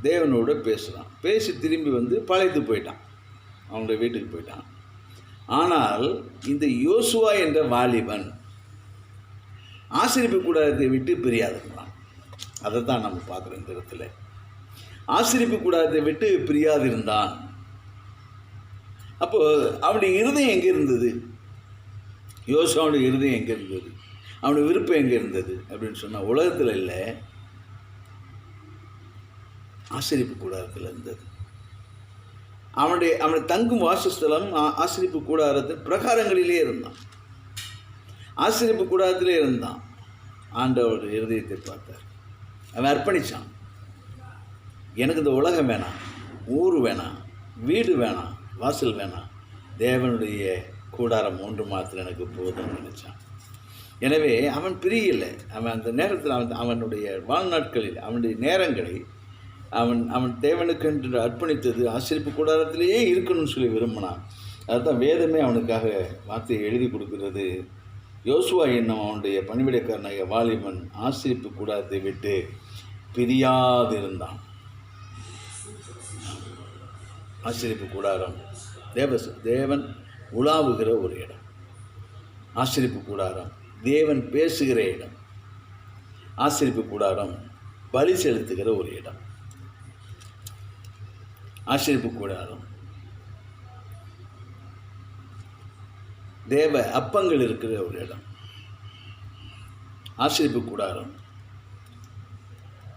தேவனோடு பேசுகிறான். பேசி திரும்பி வந்து பாளையத்து போயிட்டான், அவனுடைய வீட்டுக்கு போயிட்டான். ஆனால் இந்த யோசுவா என்ற வாலிபன் ஆசரிப்பு கூடாரத்தை விட்டு பிரியாதிருந்தான். அதை தான் நம்ம பார்க்குறோம் இந்த இடத்துல. ஆசரிப்பு கூடாரத்தை விட்டு பிரியாதிருந்தான். அப்போது அவனுடைய இருதயம் எங்கே இருந்தது? யோசுவாவுடைய இருதயம் எங்கே இருந்தது? அவனுடைய விருப்பம் எங்கே இருந்தது அப்படின்னு சொன்னால், உலகத்தில் இல்லை, ஆசரிப்பு கூடாரத்தில் இருந்தது. அவனுடைய தங்கும் வாசஸ்தலம் ஆசரிப்பு கூடாரத்தின் பிரகாரங்களிலே இருந்தான். ஆசரிப்பு கூடாரத்திலே இருந்தான். ஆண்டவர் இருதயத்தை பார்த்தார். அவன் அர்ப்பணித்தான். எனக்கு இந்த உலகம் வேணாம், ஊர் வேணாம், வீடு வேணாம், வாசல் வேணாம், தேவனுடைய கூடாரம் ஒன்று மாத்திரம் எனக்கு போதும்னு நினச்சான். எனவே அவன் பிரியலை. அவன் அந்த நேரத்தில் அவனுடைய வாழ்நாட்களில் அவனுடைய நேரங்களை அவன் தேவனுக்கென்று அர்ப்பணித்தது ஆசரிப்பு கூடாரத்திலேயே இருக்கணும்னு சொல்லி விரும்பினான். அதுதான் வேதமே அவனுக்காக வார்த்தையை எழுதி கொடுக்கிறது. யோசுவா என்னும் அவனுடைய பணிவிடைக்காரனாகிய வாலிபன் ஆசரிப்பு கூடாரத்தை விட்டு பிரியாதிருந்தான். ஆசரிப்பு கூடாரம் தேவன் உலாவுகிற ஒரு இடம். ஆசரிப்பு கூடாரம் தேவன் பேசுகிற இடம். ஆசரிப்பு கூடாரம் பலி செலுத்துகிற ஒரு இடம். ஆசரிப்பு கூடாரம் தேவ அப்பங்கள் இருக்கிற ஒரு இடம். ஆசரிப்பு கூடாரம்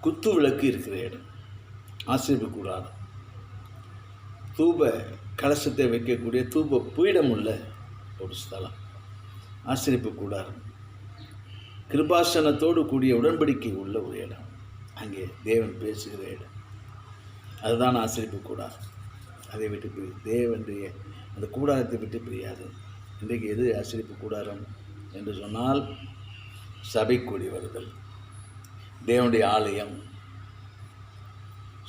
குத்து விளக்கு இருக்கிற இடம். ஆசரிப்பு கூடாரம் தூப கலசத்தை வைக்கக்கூடிய தூப பீடம் உள்ள ஒரு ஸ்தலம். ஆசரிப்பு கூடாரம் கிருபாசனத்தோடு கூடிய உடன்படிக்கை உள்ள ஒரு இடம். அங்கே தேவன் பேசுகிற இடம். அதுதான் ஆசரிப்பு கூடாரம். அதை விட்டு தேவனுடைய அந்த கூடாரத்தை விட்டு பிரியாது. இன்றைக்கு எது ஆசரிப்பு கூடாரம் என்று சொன்னால், சபை கூடி வருதல், தேவனுடைய ஆலயம்,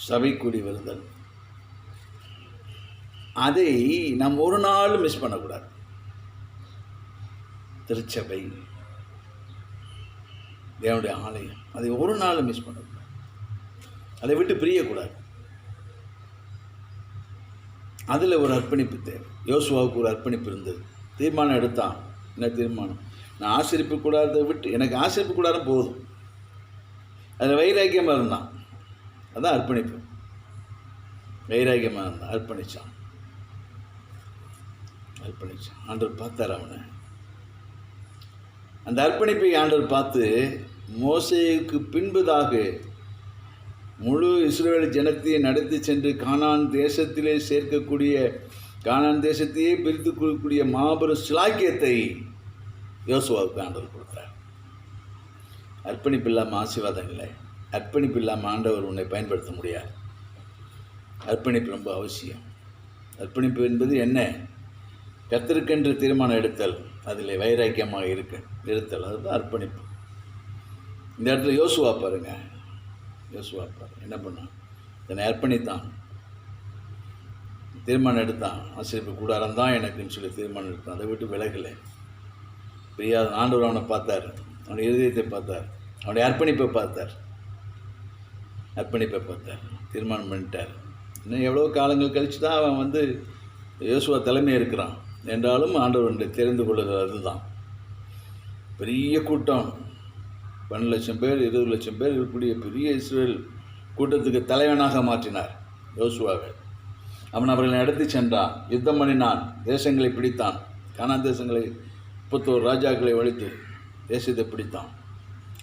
சபை கூடி வருதல். அதை நாம் ஒரு நாள் மிஸ் பண்ணக்கூடாது. திருச்சபை, தேவனுடைய ஆலயம். அதை ஒரு நாள் மிஸ் பண்ணக்கூடாது, அதை விட்டு பிரியக்கூடாது. அதில் ஒரு அர்ப்பணிப்பு தேவை. யோசுவாவுக்கு ஒரு அர்ப்பணிப்பு இருந்தது. தீர்மானம் எடுத்தான். என்ன தீர்மானம்? நான் ஆசிரிப்பு கூடாரத்தை விட்டு, எனக்கு ஆசிரிப்பு கூடாரம் போதும், அதில் வைராக்கியமாக இருந்தான். அதுதான் அர்ப்பணிப்பு. வைராக்கியமாக இருந்தான், அர்ப்பணித்தான். ஆண்டவர் பார்த்தார் அவனை. அந்த அர்ப்பணிப்பை ஆண்டவர் பார்த்து மோசேக்கு பின்பதாக முழு இஸ்ரவேல் ஜனத்தையே நடத்தி சென்று கானான் தேசத்திலே சேர்க்கக்கூடிய, கானான் தேசத்தையே பிரித்து கொடுக்கக்கூடிய மாபெரும் சிலாக்கியத்தை யோசுவாவுக்கு ஆண்டவர் கொடுத்தார். அர்ப்பணிப்பு இல்லாமல் ஆசீர்வாதம் இல்லை. அர்ப்பணிப்பு இல்லாமல் ஆண்டவர் உன்னை பயன்படுத்த முடியாது. அர்ப்பணிப்பு ரொம்ப அவசியம். அர்ப்பணிப்பு என்பது என்ன? கர்த்தருக்கென்று தீர்மானம் எடுத்தல், அதில் வைராக்கியமாக இருத்தல், அதுதான் அர்ப்பணிப்பு. இந்த இடத்துல யோசுவா பாருங்க, யோசுவா என்ன பண்ணான்? என்னை அர்ப்பணித்தான், தீர்மானம் எடுத்தான். ஆசிரியப்பு கூடாரம் தான் எனக்குன்னு சொல்லி தீர்மானம் எடுத்தான். அதை விட்டு விலகலை. பிரியாத ஆண்டவர் அவனை பார்த்தார், அவனுடைய இருதயத்தை பார்த்தார், அவனுடைய அர்ப்பணிப்பை பார்த்தார். தீர்மானம் பண்ணிட்டார். இன்னும் எவ்வளோ காலங்கள் கழித்து தான் அவன் யோசுவா தலைமை இருக்கிறான். என்றாலும் ஆண்டவருடைய தெரிந்து கொள்ளுதல் அதுதான். பெரிய கூட்டம், 12 லட்சம் பேர் 20 லட்சம் பேர் இருக்கக்கூடிய பெரிய இஸ்ரேல் கூட்டத்துக்கு தலைவனாக மாற்றினார் யோசுவாவை. அவன் அவர்களை நடத்தி சென்றான், யுத்தம் பண்ணினான், தேசங்களை பிடித்தான். கானான் தேசங்களை 31 ராஜாக்களை ஒழித்து தேசத்தை பிடித்தான்.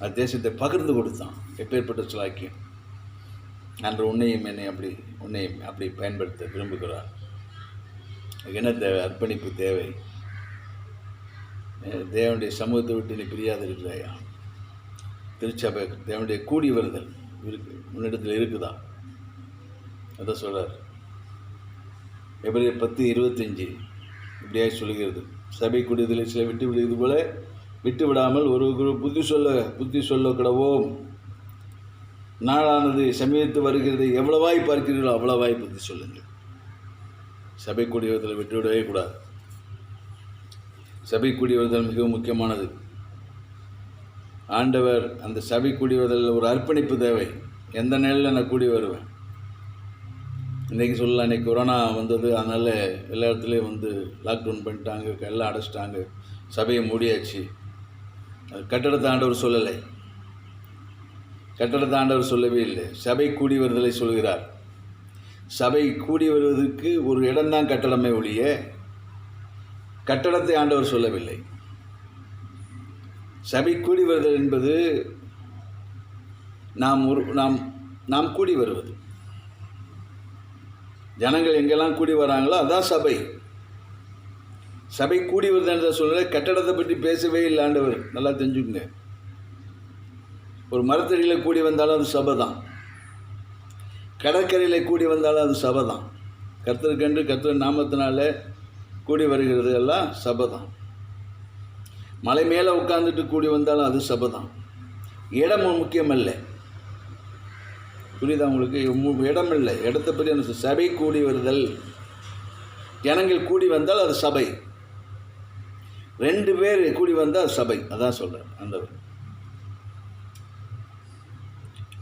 அது தேசத்தை பகிர்ந்து கொடுத்தான். எப்பேற்பட்ட சிலாக்கியம்! அன்று உன்னையும் அப்படி பயன்படுத்த விரும்புகிறார். என்ன தேவை? அர்ப்பணிப்பு தேவை. தேவனுடைய சமூகத்தை விட்டு நீ பிரியாது இருக்கிறாயா? திருச்சபை தேவனுடைய கூடி வருதல் உன்னிடத்தில் இருக்குதா? அதான் சொல்கிறார். எபிரேயர் 10:25 இப்படியாக சொல்கிறது, சபை கூடியதில் சில விட்டு விடுவது போல விட்டு விடாமல் ஒரு புத்தி சொல்ல கிடவோம். நாளானது சமீபத்து வருகிறது, எவ்வளவாய் பார்க்கிறீர்களோ அவ்வளவாய் புத்தி சொல்லுங்கள். சபை கூடி வருதலை விட்டுவிடவே கூடாது. சபை கூடி வருதல் மிகவும் முக்கியமானது. ஆண்டவர் அந்த சபை கூடி வருதலில் ஒரு அர்ப்பணிப்பு தேவை. எந்த நேரில் நான் கூடி வருவேன்? இன்றைக்கி சொல்லலாம், இன்றைக்கி கொரோனா வந்தது, அதனால் எல்லா இடத்துலையும் லாக்டவுன் பண்ணிட்டாங்க, எல்லாம் அடைச்சிட்டாங்க, சபையை மூடியாச்சு. அது கட்டடத்தை ஆண்டவர் சொல்லலை, கட்டடத்தை ஆண்டவர் சொல்லவே இல்லை. சபை கூடி வருதலை சொல்கிறார். சபை கூடி வருவதற்கு ஒரு இடம்தான் கட்டடமே ஒழிய கட்டடத்தை ஆண்டவர் சொல்லவில்லை. சபை கூடி வருதல் என்பது நாம் கூடி வருவது. ஜனங்கள் எங்கெல்லாம் கூடி வராங்களோ அதான் சபை. சபை கூடி வருது என்ற சொல்ல கட்டடத்தை பற்றி பேசவே இல்லை ஆண்டவர். நல்லா தெரிஞ்சுக்கங்க. ஒரு மரத்தடியில் கூடி வந்தாலும் அது சபை தான். கடற்கரையில் கூடி வந்தாலும் அது சபை தான். கர்த்தருக்கென்று கர்த்தர் நாமத்தினால கூடி வருகிறது எல்லாம் சபை தான். மலை மேலே உட்காந்துட்டு கூடி வந்தாலும் அது சபை தான். இடம் முக்கியமல்ல. புரியுதா உங்களுக்கு? இடம் இல்லை, இடத்தை பற்றி அந்த சபை கூடி வருதல், ஜனங்கள் கூடி வந்தால் அது சபை. 2 பேர் கூடி வந்தால் சபை. அதான் சொல்கிறேன் ஆண்டவர்.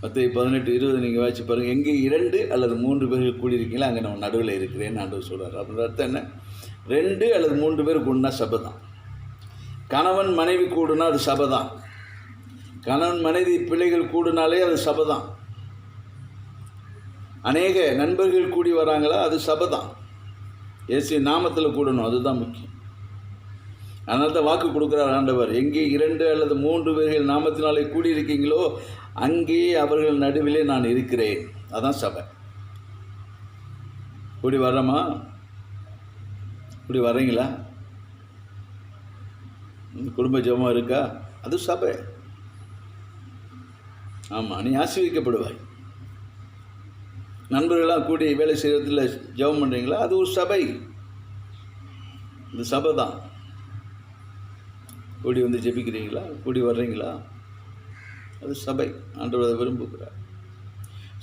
மத்தேயு 18:20 நீங்கள் வாசிச்சு பாருங்கள். எங்கே 2 அல்லது 3 பேர்கள் கூடியிருக்கீங்களோ அங்கே நான் நடுவில் இருக்கிறேன்னு ஆண்டவர் சொல்கிறார். அப்படின்ற அர்த்தம் என்ன? 2 அல்லது 3 பேர் கூடினா சபை தான். கணவன் மனைவி கூடுனா அது சபை தான். கணவன் மனைவி பிள்ளைகள் கூடுனாலே அது சபை தான். அநேக நண்பர்கள் கூடி வராங்களா அது சபை தான். இயேசு நாமத்தில் கூடணும், அதுதான் முக்கியம். அதனால தான் வாக்கு கொடுக்குறார் ஆண்டவர். எங்கே 2 அல்லது 3 பேர்கள் நாமத்தினாலே கூடியிருக்கீங்களோ அங்கே அவர்கள் நடுவிலே நான் இருக்கிறேன். அதான் சபை. கூடி வர்றோமா? கூடி வர்றீங்களா? குடும்ப ஜெபம் இருக்கா? அது சபை. ஆமாம், நீ ஆசீர்வதிக்கப்படுவாய். நண்பர்களாக கூடி வேலை செய்கிறதுல ஜெபம் பண்ணுறீங்களா? அது ஒரு சபை. இது சபை தான். கூடி ஜெபிக்கிறீங்களா? கூடி வர்றீங்களா? அது சபை. ஆண்டவர் அதை விரும்புகிறார்.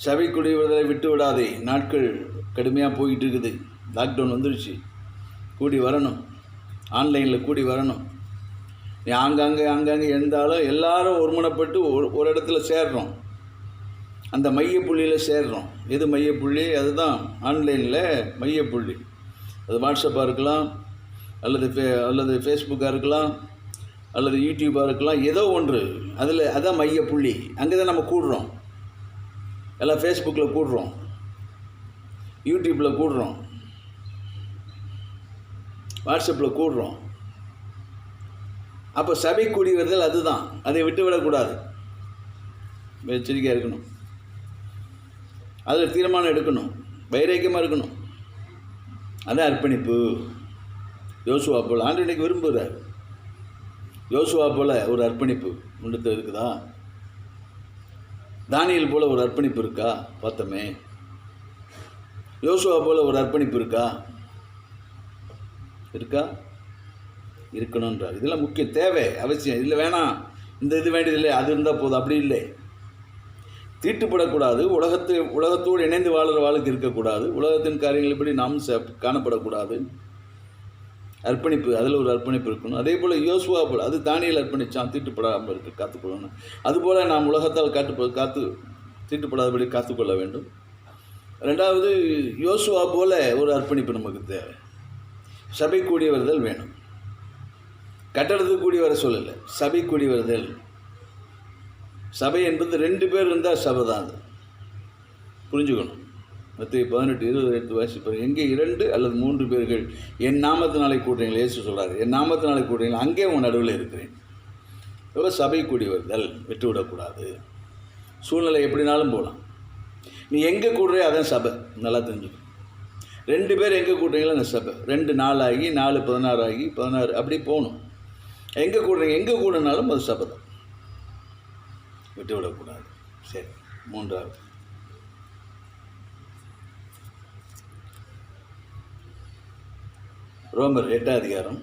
சபை கூடி வருவதை விட்டு விடாதே. நாட்கள் கடுமையாக போய்கிட்டு இருக்குது. லாக்டவுன் வந்துருச்சு. கூடி வரணும். ஆன்லைனில் கூடி வரணும். நீ ஆங்காங்கே இருந்தாலும் எல்லாரும் ஒருமனப்பட்டு ஒரு இடத்துல சேர்றோம். அந்த மையப்புள்ளியில் சேர்றோம். எது மையப்புள்ளி? அதுதான் ஆன்லைனில் மையப்புள்ளி. அது வாட்ஸ்அப்பாக இருக்கலாம், அல்லது ஃபேஸ்புக்காக இருக்கலாம், அல்லது யூடியூப்பாக இருக்கலாம், ஏதோ ஒன்று. அதான் மையப்புள்ளி. அங்கே தான் நம்ம கூடுறோம். எல்லாம் ஃபேஸ்புக்கில் கூடுறோம், யூடியூப்பில் கூடுறோம், வாட்ஸ்அப்பில் கூடுறோம். அப்போ சபை கூடி வருதல் அதுதான். அதை விட்டு விடக்கூடாது. எச்சரிக்கையாக இருக்கணும். அதில் தீர்மானம் எடுக்கணும், வைராக்கியமாக இருக்கணும். அதான் அர்ப்பணிப்பு. யோசுவா போல் ஆண்டு இன்றைக்கி விரும்புகிறார். யோசுவா போல் ஒரு அர்ப்பணிப்பு உண்டத்தில் இருக்குதா? தானியேல் போல் ஒரு அர்ப்பணிப்பு இருக்கா? பார்த்தோமே. யோசுவா போல் ஒரு அர்ப்பணிப்பு இருக்கா? இருக்கணுன்றார். இதெல்லாம் முக்கிய தேவை, அவசியம். இல்லை வேணாம், இந்த இது வேண்டியதில்லை, அது இருந்தால் போதும், அப்படி இல்லை. தீட்டுப்படக்கூடாது. உலகத்தோடு இணைந்து வாழ்கிற வாழ்க்கை இருக்கக்கூடாது. உலகத்தின் காரியங்கள் இப்படி நாம் காணப்படக்கூடாது. அர்ப்பணிப்பு, அதில் ஒரு அர்ப்பணிப்பு இருக்கணும். அதே போல் யோசுவா போல், அது தானியேல் அர்ப்பணித்தான், தீட்டுப்படாமல் இருக்க காத்துக்கொள்ளணும். அதுபோல் நாம் உலகத்தால் தீட்டுப்படாதபடி காத்துக்கொள்ள வேண்டும். ரெண்டாவது, யோசுவா போல் ஒரு அர்ப்பணிப்பு நமக்கு தேவை. சபை கூடி வருதல் வேணும். கட்டடத்துக்கு கூடி வர சொல்லலை, சபை கூடி வருதல். சபை என்பது 2 பேர் இருந்தால் சபை தான். அது புரிஞ்சுக்கணும். மத்திய 18:20 எடுத்து வாசிப்பார். எங்கே 2 அல்லது 3 பேர்கள் என் நாமத்தினாலே கூட்டுறீங்களா? இயேசு சொல்கிறார், என் நாமத்தினாலே கூட்டுறீங்களா, அங்கே உன் நடுவில் இருக்கிறேன். இப்போ சபை கூடி வருதல் விட்டுவிடக்கூடாது. சூழ்நிலை எப்படினாலும் போகலாம். நீ எங்கே கூடுறே அதான் சபை. நல்லா தெரிஞ்சுக்கணும். 2 பேர் எங்கே கூட்டுறீங்களோ அந்த சபை. 2 4 ஆகி 4 16 ஆகி 16 அப்படி போகணும். எங்கே கூடுறீங்க, எங்கே கூடனாலும் அது சபை தான். விட்டுவிடக்கூடாது. சரி, 3வது ரோமர் 8 அதிகாரம்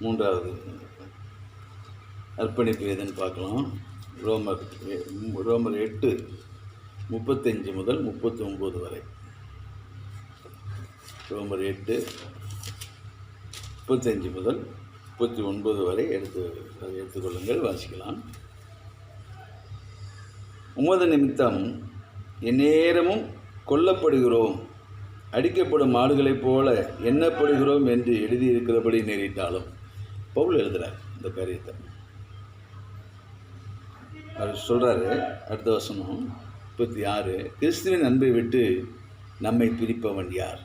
3வது அர்ப்பணிப்பு எதுன்னு பார்க்கலாம். ரோமர் 8 35 முதல் 39 வரை. ரோமர் 8 35 முதல் 39 வரை எடுத்துக்கொள்ளுங்கள், வாசிக்கலாம். உமது நிமித்தம் எந்நேரமும் கொல்லப்படுகிறோம், அடிக்கப்படும் ஆடுகளைப் போல எண்ணப்படுகிறோம் என்று எழுதியிருக்கிறபடி நேரிட்டாலும். பவுல் எழுதுகிறார் இந்த காரியத்தை. அவர் சொல்கிறாரு, அடுத்த வசனம் 36, கிறிஸ்துவின் அன்பை விட்டு நம்மை பிரிப்பவன் யார்?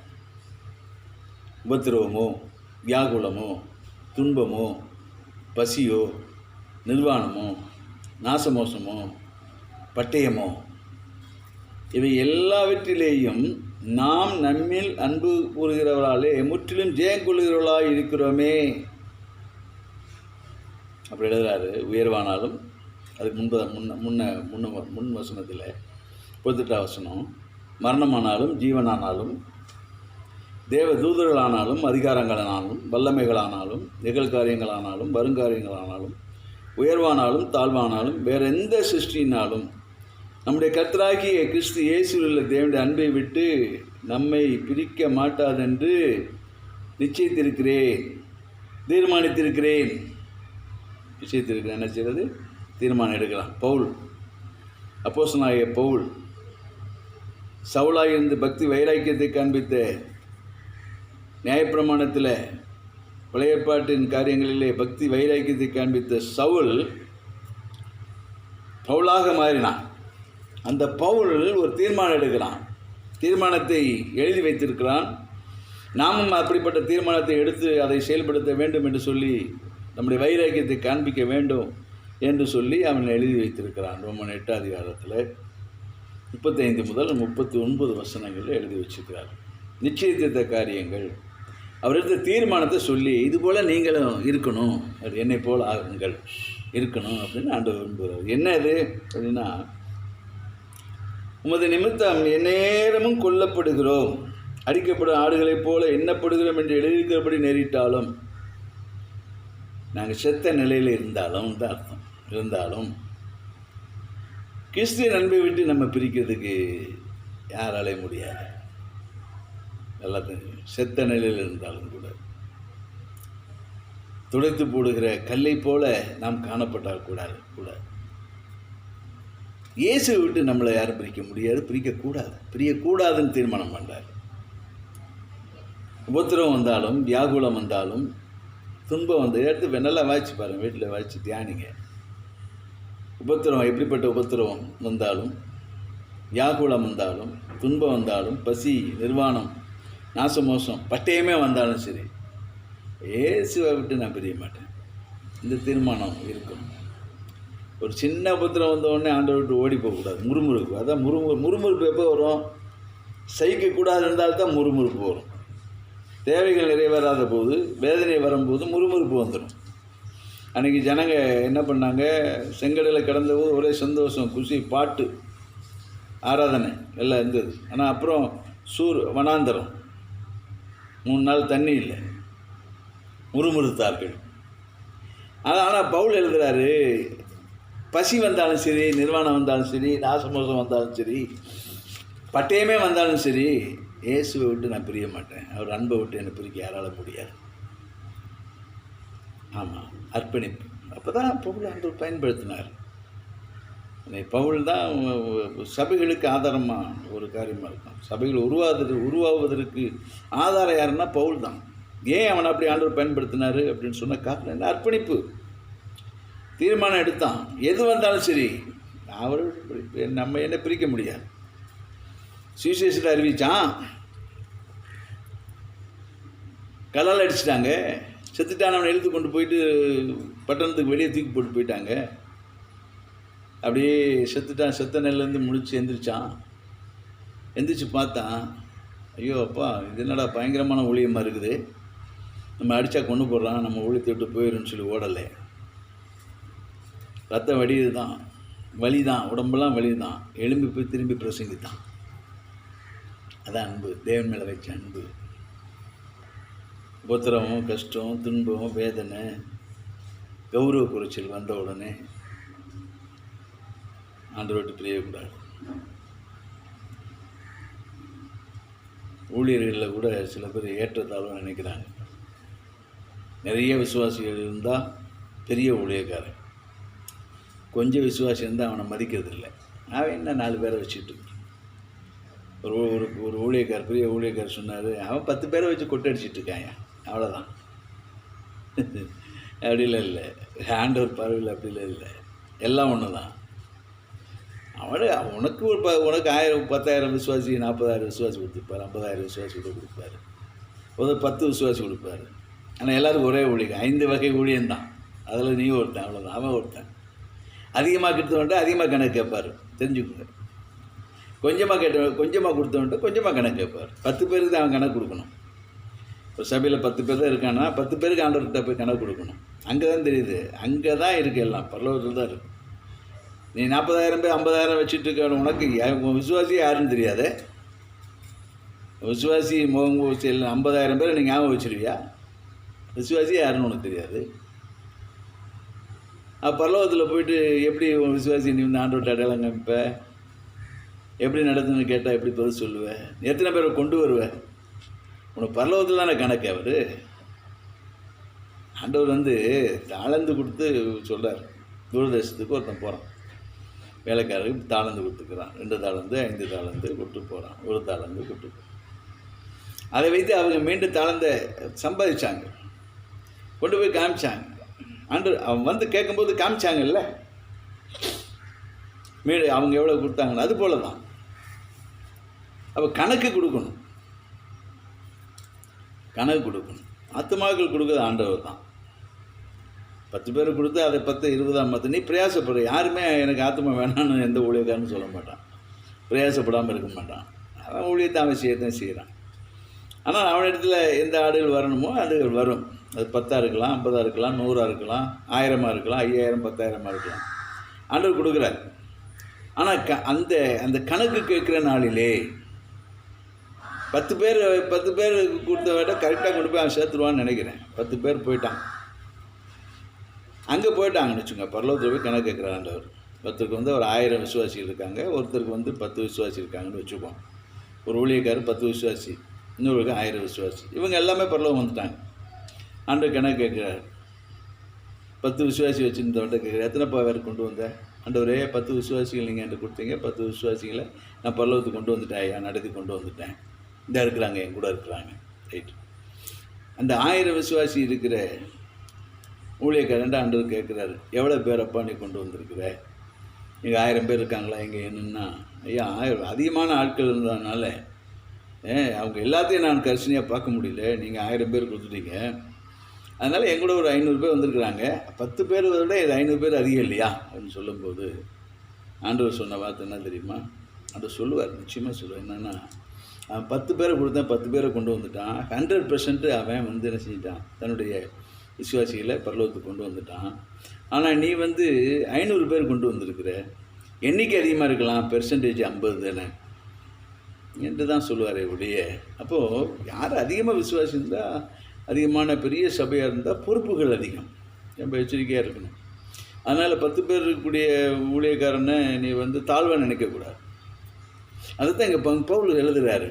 உபத்திரவமோ, வியாகுலமோ, துன்பமோ, பசியோ, நிர்வாணமோ, நாசமோசமோ, பட்டயமோ, இவை எல்லாவற்றிலேயும் நாம் நம்மில் அன்பு கூறுகிறவர்களாலே முற்றிலும் ஜெயம் கொள்ளுகிறவர்களாக இருக்கிறோமே. அப்படி எழுதுகிறாரு. உயர்வானாலும், அதுக்கு முன் வசனத்தில் 38 வசனம், மரணமானாலும் ஜீவனானாலும் தேவ தூதர்களானாலும் அதிகாரங்களானாலும் வல்லமைகளானாலும் நிகழ்காரியங்களானாலும் வருங்காரியங்களானாலும் உயர்வானாலும் தாழ்வானாலும் வேறு எந்த சிருஷ்டியினாலும் நம்முடைய கர்த்தராகிய கிறிஸ்து இயேசுவில் உள்ள தேவனுடைய அன்பை விட்டு நம்மை பிரிக்க மாட்டாதென்று தீர்மானித்திருக்கிறேன். என்ன செய்கிறது? தீர்மானம் எடுக்கலாம். பவுல், அப்போஸ்தலனாகிய பவுல், சவுலாயிருந்து பக்தி வைராக்கியத்தை காண்பித்த, நியாயப்பிரமாணத்தில் பழைய ஏற்பாட்டின் காரியங்களிலே பக்தி வைராக்கியத்தை காண்பித்த பவுலாக மாறினான். அந்த பவுல் ஒரு தீர்மானம் எடுக்கிறான், தீர்மானத்தை எழுதி வைத்திருக்கிறான். நாமும் அப்படிப்பட்ட தீர்மானத்தை எடுத்து அதை செயல்படுத்த வேண்டும் என்று சொல்லி, நம்முடைய வைராக்கியத்தை காண்பிக்க வேண்டும் என்று சொல்லி அவன் எழுதி வைத்திருக்கிறான். ரோமர் 8 அதிகாரத்தில் 35 முதல் 39 வசனங்களில் எழுதி வச்சிருக்கிறார். நிச்சயித்த காரியங்கள், அவர் எடுத்த தீர்மானத்தை சொல்லி, இதுபோல் நீங்களும் இருக்கணும், என்னை போல் ஆகுங்கள், இருக்கணும் அப்படின்னு ஆண்டவர் விரும்புகிறார். என்ன இது அப்படின்னா, உமது நிமித்தம் எந்நேரமும் கொல்லப்படுகிறோம், அடிக்கப்படும் ஆடுகளைப் போல எண்ணப்படுகிறோம் என்று எழுதியிருக்கிறபடி நேரிட்டாலும், நாங்கள் செத்த நிலையில் இருந்தாலும் தான் அர்த்தம். இருந்தாலும் கிறிஸ்துவின் அன்பை விட்டு நம்ம பிரிக்கிறதுக்கு யாராலே முடியாது. எல்லாத்தையும் செத்த நிலையில் இருந்தாலும் கூட துடைத்து போடுகிற கல்லை போல நாம் காணப்பட்டால் கூடாது. இயேசுவை விட்டு நம்மளை யாரும் பிரிக்க முடியாது, பிரியக்கூடாதுன்னு தீர்மானம் பண்ணுறார். உபத்திரம் வந்தாலும், வியாகுலம் வந்தாலும், துன்பம் வந்து எடுத்து நல்லா வாய்ச்சி பாருங்கள், வீட்டில் வாய்ச்சி தியானிங்க. உபத்திரம் எப்படிப்பட்ட உபத்திரம் வந்தாலும், வியாகுலம் வந்தாலும், துன்பம் வந்தாலும், பசி, நிர்வாணம், நாசமோசம், பட்டயமே வந்தாலும் சரி, இயேசுவை விட்டு நான் பிரிய மாட்டேன். இந்த தீர்மானம் இருக்கும். ஒரு சின்ன உபத்திரம் வந்த உடனே ஆண்டவரை விட்டு ஓடி போகக்கூடாது. முறுமுறுப்பு, அதான் முறுமுறுப்பு எப்போ வரும்? சகிக்கக்கூடாது இருந்தால்தான் முறுமுறுப்பு வரும். தேவைகள் நிறைவேறாத போது, வேதனை வரும்போது முறுமுறுப்பு வந்துடும். அன்றைக்கி ஜனங்க என்ன பண்ணாங்க, செங்கடலை கடந்த போது ஒரே சந்தோஷம், குஷி, பாட்டு, ஆராதனை எல்லாம் இருந்தது. ஆனால் அப்புறம் வனாந்தரம், 3 நாள் தண்ணி இல்லை, முறுமுறுத்தார்கள். ஆனால் பவுல் எழுதுகிறாரு, பசி வந்தாலும் சரி, நிர்வாணம் வந்தாலும் சரி, நாசமோசம் வந்தாலும் சரி, பட்டயமே வந்தாலும் சரி, இயேசுவை விட்டு நான் பிரிய மாட்டேன். அவர் அன்பை விட்டு என்னை பிரிக்க யாரால முடியாது. ஆமாம், அர்ப்பணிப்பு. அப்போ தான் பவுல் ஆண்டவர் பயன்படுத்தினார். பவுல் தான் சபைகளுக்கு ஆதாரமாக ஒரு காரியமாக இருக்கும். சபைகள் உருவாவதற்கு ஆதாரம் யாருன்னா பவுல் தான். ஏன் அவனை அப்படி ஆண்டவர் பயன்படுத்தினார் அப்படின்னு சொன்ன காரணம் என்ன? அர்ப்பணிப்பு. தீர்மானம் எடுத்தான், எது வந்தாலும் சரி அவர் நம்ம என்ன பிரிக்க முடியாது. சுவிசேஷத்தை அறிவித்தான், கல்லால் அடிச்சிட்டாங்க, செத்துட்டானவனை எழுத்து கொண்டு போயிட்டு பட்டணத்துக்கு வெளியே தூக்கி போட்டு போயிட்டாங்க. அப்படியே செத்த நெல்லேருந்து முழிச்சு எந்திரிச்சு பார்த்தான், ஐயோ அப்பா, இது என்னடா பயங்கரமான ஊழியமாக இருக்குது, நம்ம அடித்தா கொண்டு போடுறான், நம்ம ஊழியத்தை விட்டு போயிடும்னு சொல்லி ஓடலை. ரத்தம் வடிது தான், வலி தான், உடம்பெல்லாம் வலி தான், எழும்பி போய் திரும்பி பிரசங்கித்தான். அதான் அன்பு, தேவன் மேலே வச்ச அன்பு. உபத்திரமும், கஷ்டம், துன்பம், வேதனை, கௌரவ குறைச்சல் வந்த உடனே ஆண்டவரை விட்டு பிரியக்கூடாது. ஊழியர்களில் கூட சில பேர் ஏற்றத்தாழ்வு நினைக்கிறாங்க. நிறைய விசுவாசிகள் இருந்தால் பெரிய ஊழியக்காரன், கொஞ்சம் விசுவாசி இருந்தால் அவனை மதிக்கிறது இல்லை. அவன் என்ன 4 பேரை வச்சுட்டு ஒரு ஊழியக்கார், பெரிய ஊழியக்கார் சொன்னார், அவன் 10 பேரை வச்சு கொட்டடிச்சிட்டு இருக்காங்க, அவ்வளோதான். அப்படிலாம் இல்லை, ஆண்டவர் பார்வையில் அப்படிலாம் இல்லை, எல்லாம் ஒன்று தான். உனக்கு 10,000 விசுவாசி, 40,000 விசுவாசி கொடுத்துருப்பார், 50,000 விசுவாசி கூட கொடுப்பாரு, ஒரு 10 விசுவாசி கொடுப்பாரு. ஆனால் எல்லாருக்கும் ஒரே ஊழியம், 5 வகை ஊழியம்தான். அதில் நீ ஒருத்தன், அவ்வளோதான். அவன் ஒருத்தன். அதிகமாக கொடுத்தவன்ட்டு அதிகமாக கணக்கு கேட்பார், தெரிஞ்சுக்கோங்க. கொஞ்சமாக கொடுத்தவன்ட்டு கொஞ்சமாக கணக்கு கேட்பார். 10 பேருக்கு தான் அவன் கணக்கு கொடுக்கணும். இப்போ சபையில் 10 பேர் தான் இருக்கான்னா 10 பேருக்கு ஆண்டவர்கிட்ட போய் கணக்கு கொடுக்கணும். அங்கே தான் தெரியுது, அங்கே தான் இருக்குது, எல்லாம் பரலோகத்தில் தான் இருக்குது. நீ 40,000 பேர் 50,000 வச்சுட்டு இருக்க, உனக்கு விசுவாசி யாருன்னு தெரியாது. விசுவாசி முகம் 50,000 பேரை நீங்கள் ஞாபகம் வச்சுருவியா? விசுவாசி யாருன்னு உனக்கு தெரியாது. பரலோகத்தில் போயிட்டு எப்படி விசுவாசி நீ வந்து ஆண்டவர்கிட்ட அடையாளம் காமிப்ப? எப்படி நடத்துன்னு கேட்டால் எப்படி பதில் சொல்லுவேன்? எத்தனை பேரை கொண்டு வருவேன்? உனக்கு பரலோகத்தில் தானே கணக்கு. ஆண்டவர் வந்து தாளந்து கொடுத்து சொல்கிறார். தூரதேசத்துக்கு ஒருத்தன் போகிறான், வேலைக்காரருக்கு தாளந்து கொடுத்துக்கிறான். 2 தாளந்து 5 தாளந்து கொடுத்து போகிறான், 1 தாளந்து கொடுத்து போகிறான். அதை வைத்து அவங்க மீண்டும் தாளந்தை சம்பாதிச்சாங்க, கொண்டு போய் காமிச்சாங்க. அவன் வந்து கேட்கும்போது காமிச்சாங்கல்ல, மீடு அவங்க எவ்வளோ கொடுத்தாங்கன்னு. அது போல தான் அப்போ கணக்கு கொடுக்கணும். ஆத்துமாக்கள் கொடுக்குறது ஆண்டவர் தான். 10 பேர் கொடுத்து அதை 10 20 மற்ற நீ பிரயாசப்படுற. யாருமே எனக்கு ஆத்மா வேணான்னு எந்த ஊழியக்காரன்னு சொல்ல மாட்டான், பிரயாசப்படாமல் இருக்க மாட்டான். அவன் ஊழியத்தை அவசியத்தையும் செய்கிறான். ஆனால் அவனிடத்தில் எந்த ஆடுகள் வரணுமோ ஆடுகள் வரும். அது 10 இருக்கலாம், 50 இருக்கலாம், 100 இருக்கலாம், 1000 இருக்கலாம், 5000 10,000 இருக்கலாம். ஆண்டவர் கொடுக்குறார். ஆனால் அந்த கணக்கு கேட்குற நாளிலே 10 பேர் கொடுத்த விட கரெக்டாக கொண்டு போய் அவன் சேர்த்துருவான்னு நினைக்கிறேன். 10 பேர் போயிட்டான், அங்கே போயிட்டாங்கன்னு வச்சுங்க. பரலோகத்தில் போய் கணக்கு கேட்குறார் ஆண்டவர். ஒருத்தருக்கு வந்து ஒரு 1000 விசுவாசிகள் இருக்காங்க, ஒருத்தருக்கு வந்து 10 விசுவாசி இருக்காங்கன்னு வச்சுக்குவோம். ஒரு ஊழியக்காரர் 10 விசுவாசி, இன்னொருக்கு 1000 விசுவாசி. இவங்க எல்லாமே பரலோகம் வந்துட்டாங்க. ஆண்டவர் கணக்கு கேட்குறாரு. 10 விசுவாசி வச்சுருந்தவன்ட்ட கேட்குறேன், எத்தனைப்பா பேர் கொண்டு வந்தேன்? ஆண்டவரே 10 விசுவாசிகள் நீங்கள் என்கிட்ட கொடுத்தீங்க, 10 விசுவாசிகளை நான் பரலோகத்துக்கு கொண்டு வந்துட்டேன் ஐயா, நடத்தி கொண்டு வந்துட்டேன். இந்த இருக்கிறாங்க, என் கூட இருக்கிறாங்க. ரைட். அந்த 1000 விசுவாசி இருக்கிற ஊழியக்காரன்ட்டு ஆண்டவர் கேட்குறாரு, எவ்வளோ பேரப்பா நீ கொண்டு வந்திருக்கிற? இங்கே 1000 பேர் இருக்காங்களா? இங்கே என்னென்னா, ஐயா 1000 அதிகமான ஆட்கள் இருந்ததுனால அவங்க எல்லாத்தையும் நான் கரிசனையாக பார்க்க முடியல. நீங்கள் 1000 பேர் கொடுத்துட்டீங்க, அதனால் எங்கூட ஒரு 500 பேர் வந்திருக்கிறாங்க. 10 பேர் விட இது 500 பேர் அதிகம் இல்லையா அப்படின்னு சொல்லும்போது ஆண்டவர் சொன்ன வார்த்தை என்ன தெரியுமா? ஆண்டவர் சொல்லுவார், நிச்சயமாக சொல்லுவார். என்னென்னா, அவன் 10 பேரை கொடுத்தேன், 10 பேரை கொண்டு வந்துட்டான். 100% அவன் வந்து என்ன செஞ்சிட்டான்? தன்னுடைய விசுவாசிகளை பரலோகத்துக்கு கொண்டு வந்துட்டான். ஆனால் நீ வந்து 500 பேர் கொண்டு வந்திருக்கிற, எண்ணிக்கை அதிகமாக இருக்கலாம், பெர்சன்டேஜ் 50 தானே என்று தான் சொல்லுவார் ஒழிய. அப்போது யார் அதிகமாக விசுவாசி இருந்தால், அதிகமான பெரிய சபையாக இருந்தால் பொறுப்புகள் அதிகம், ரொம்ப எச்சரிக்கையாக இருக்கணும். அதனால் 10 பேர் இருக்கக்கூடிய ஊழியக்காரனை நீ வந்து தாழ்வாக நினைக்கக்கூடாது. அதுதான் இங்கே பவுல் எழுதுகிறாரு.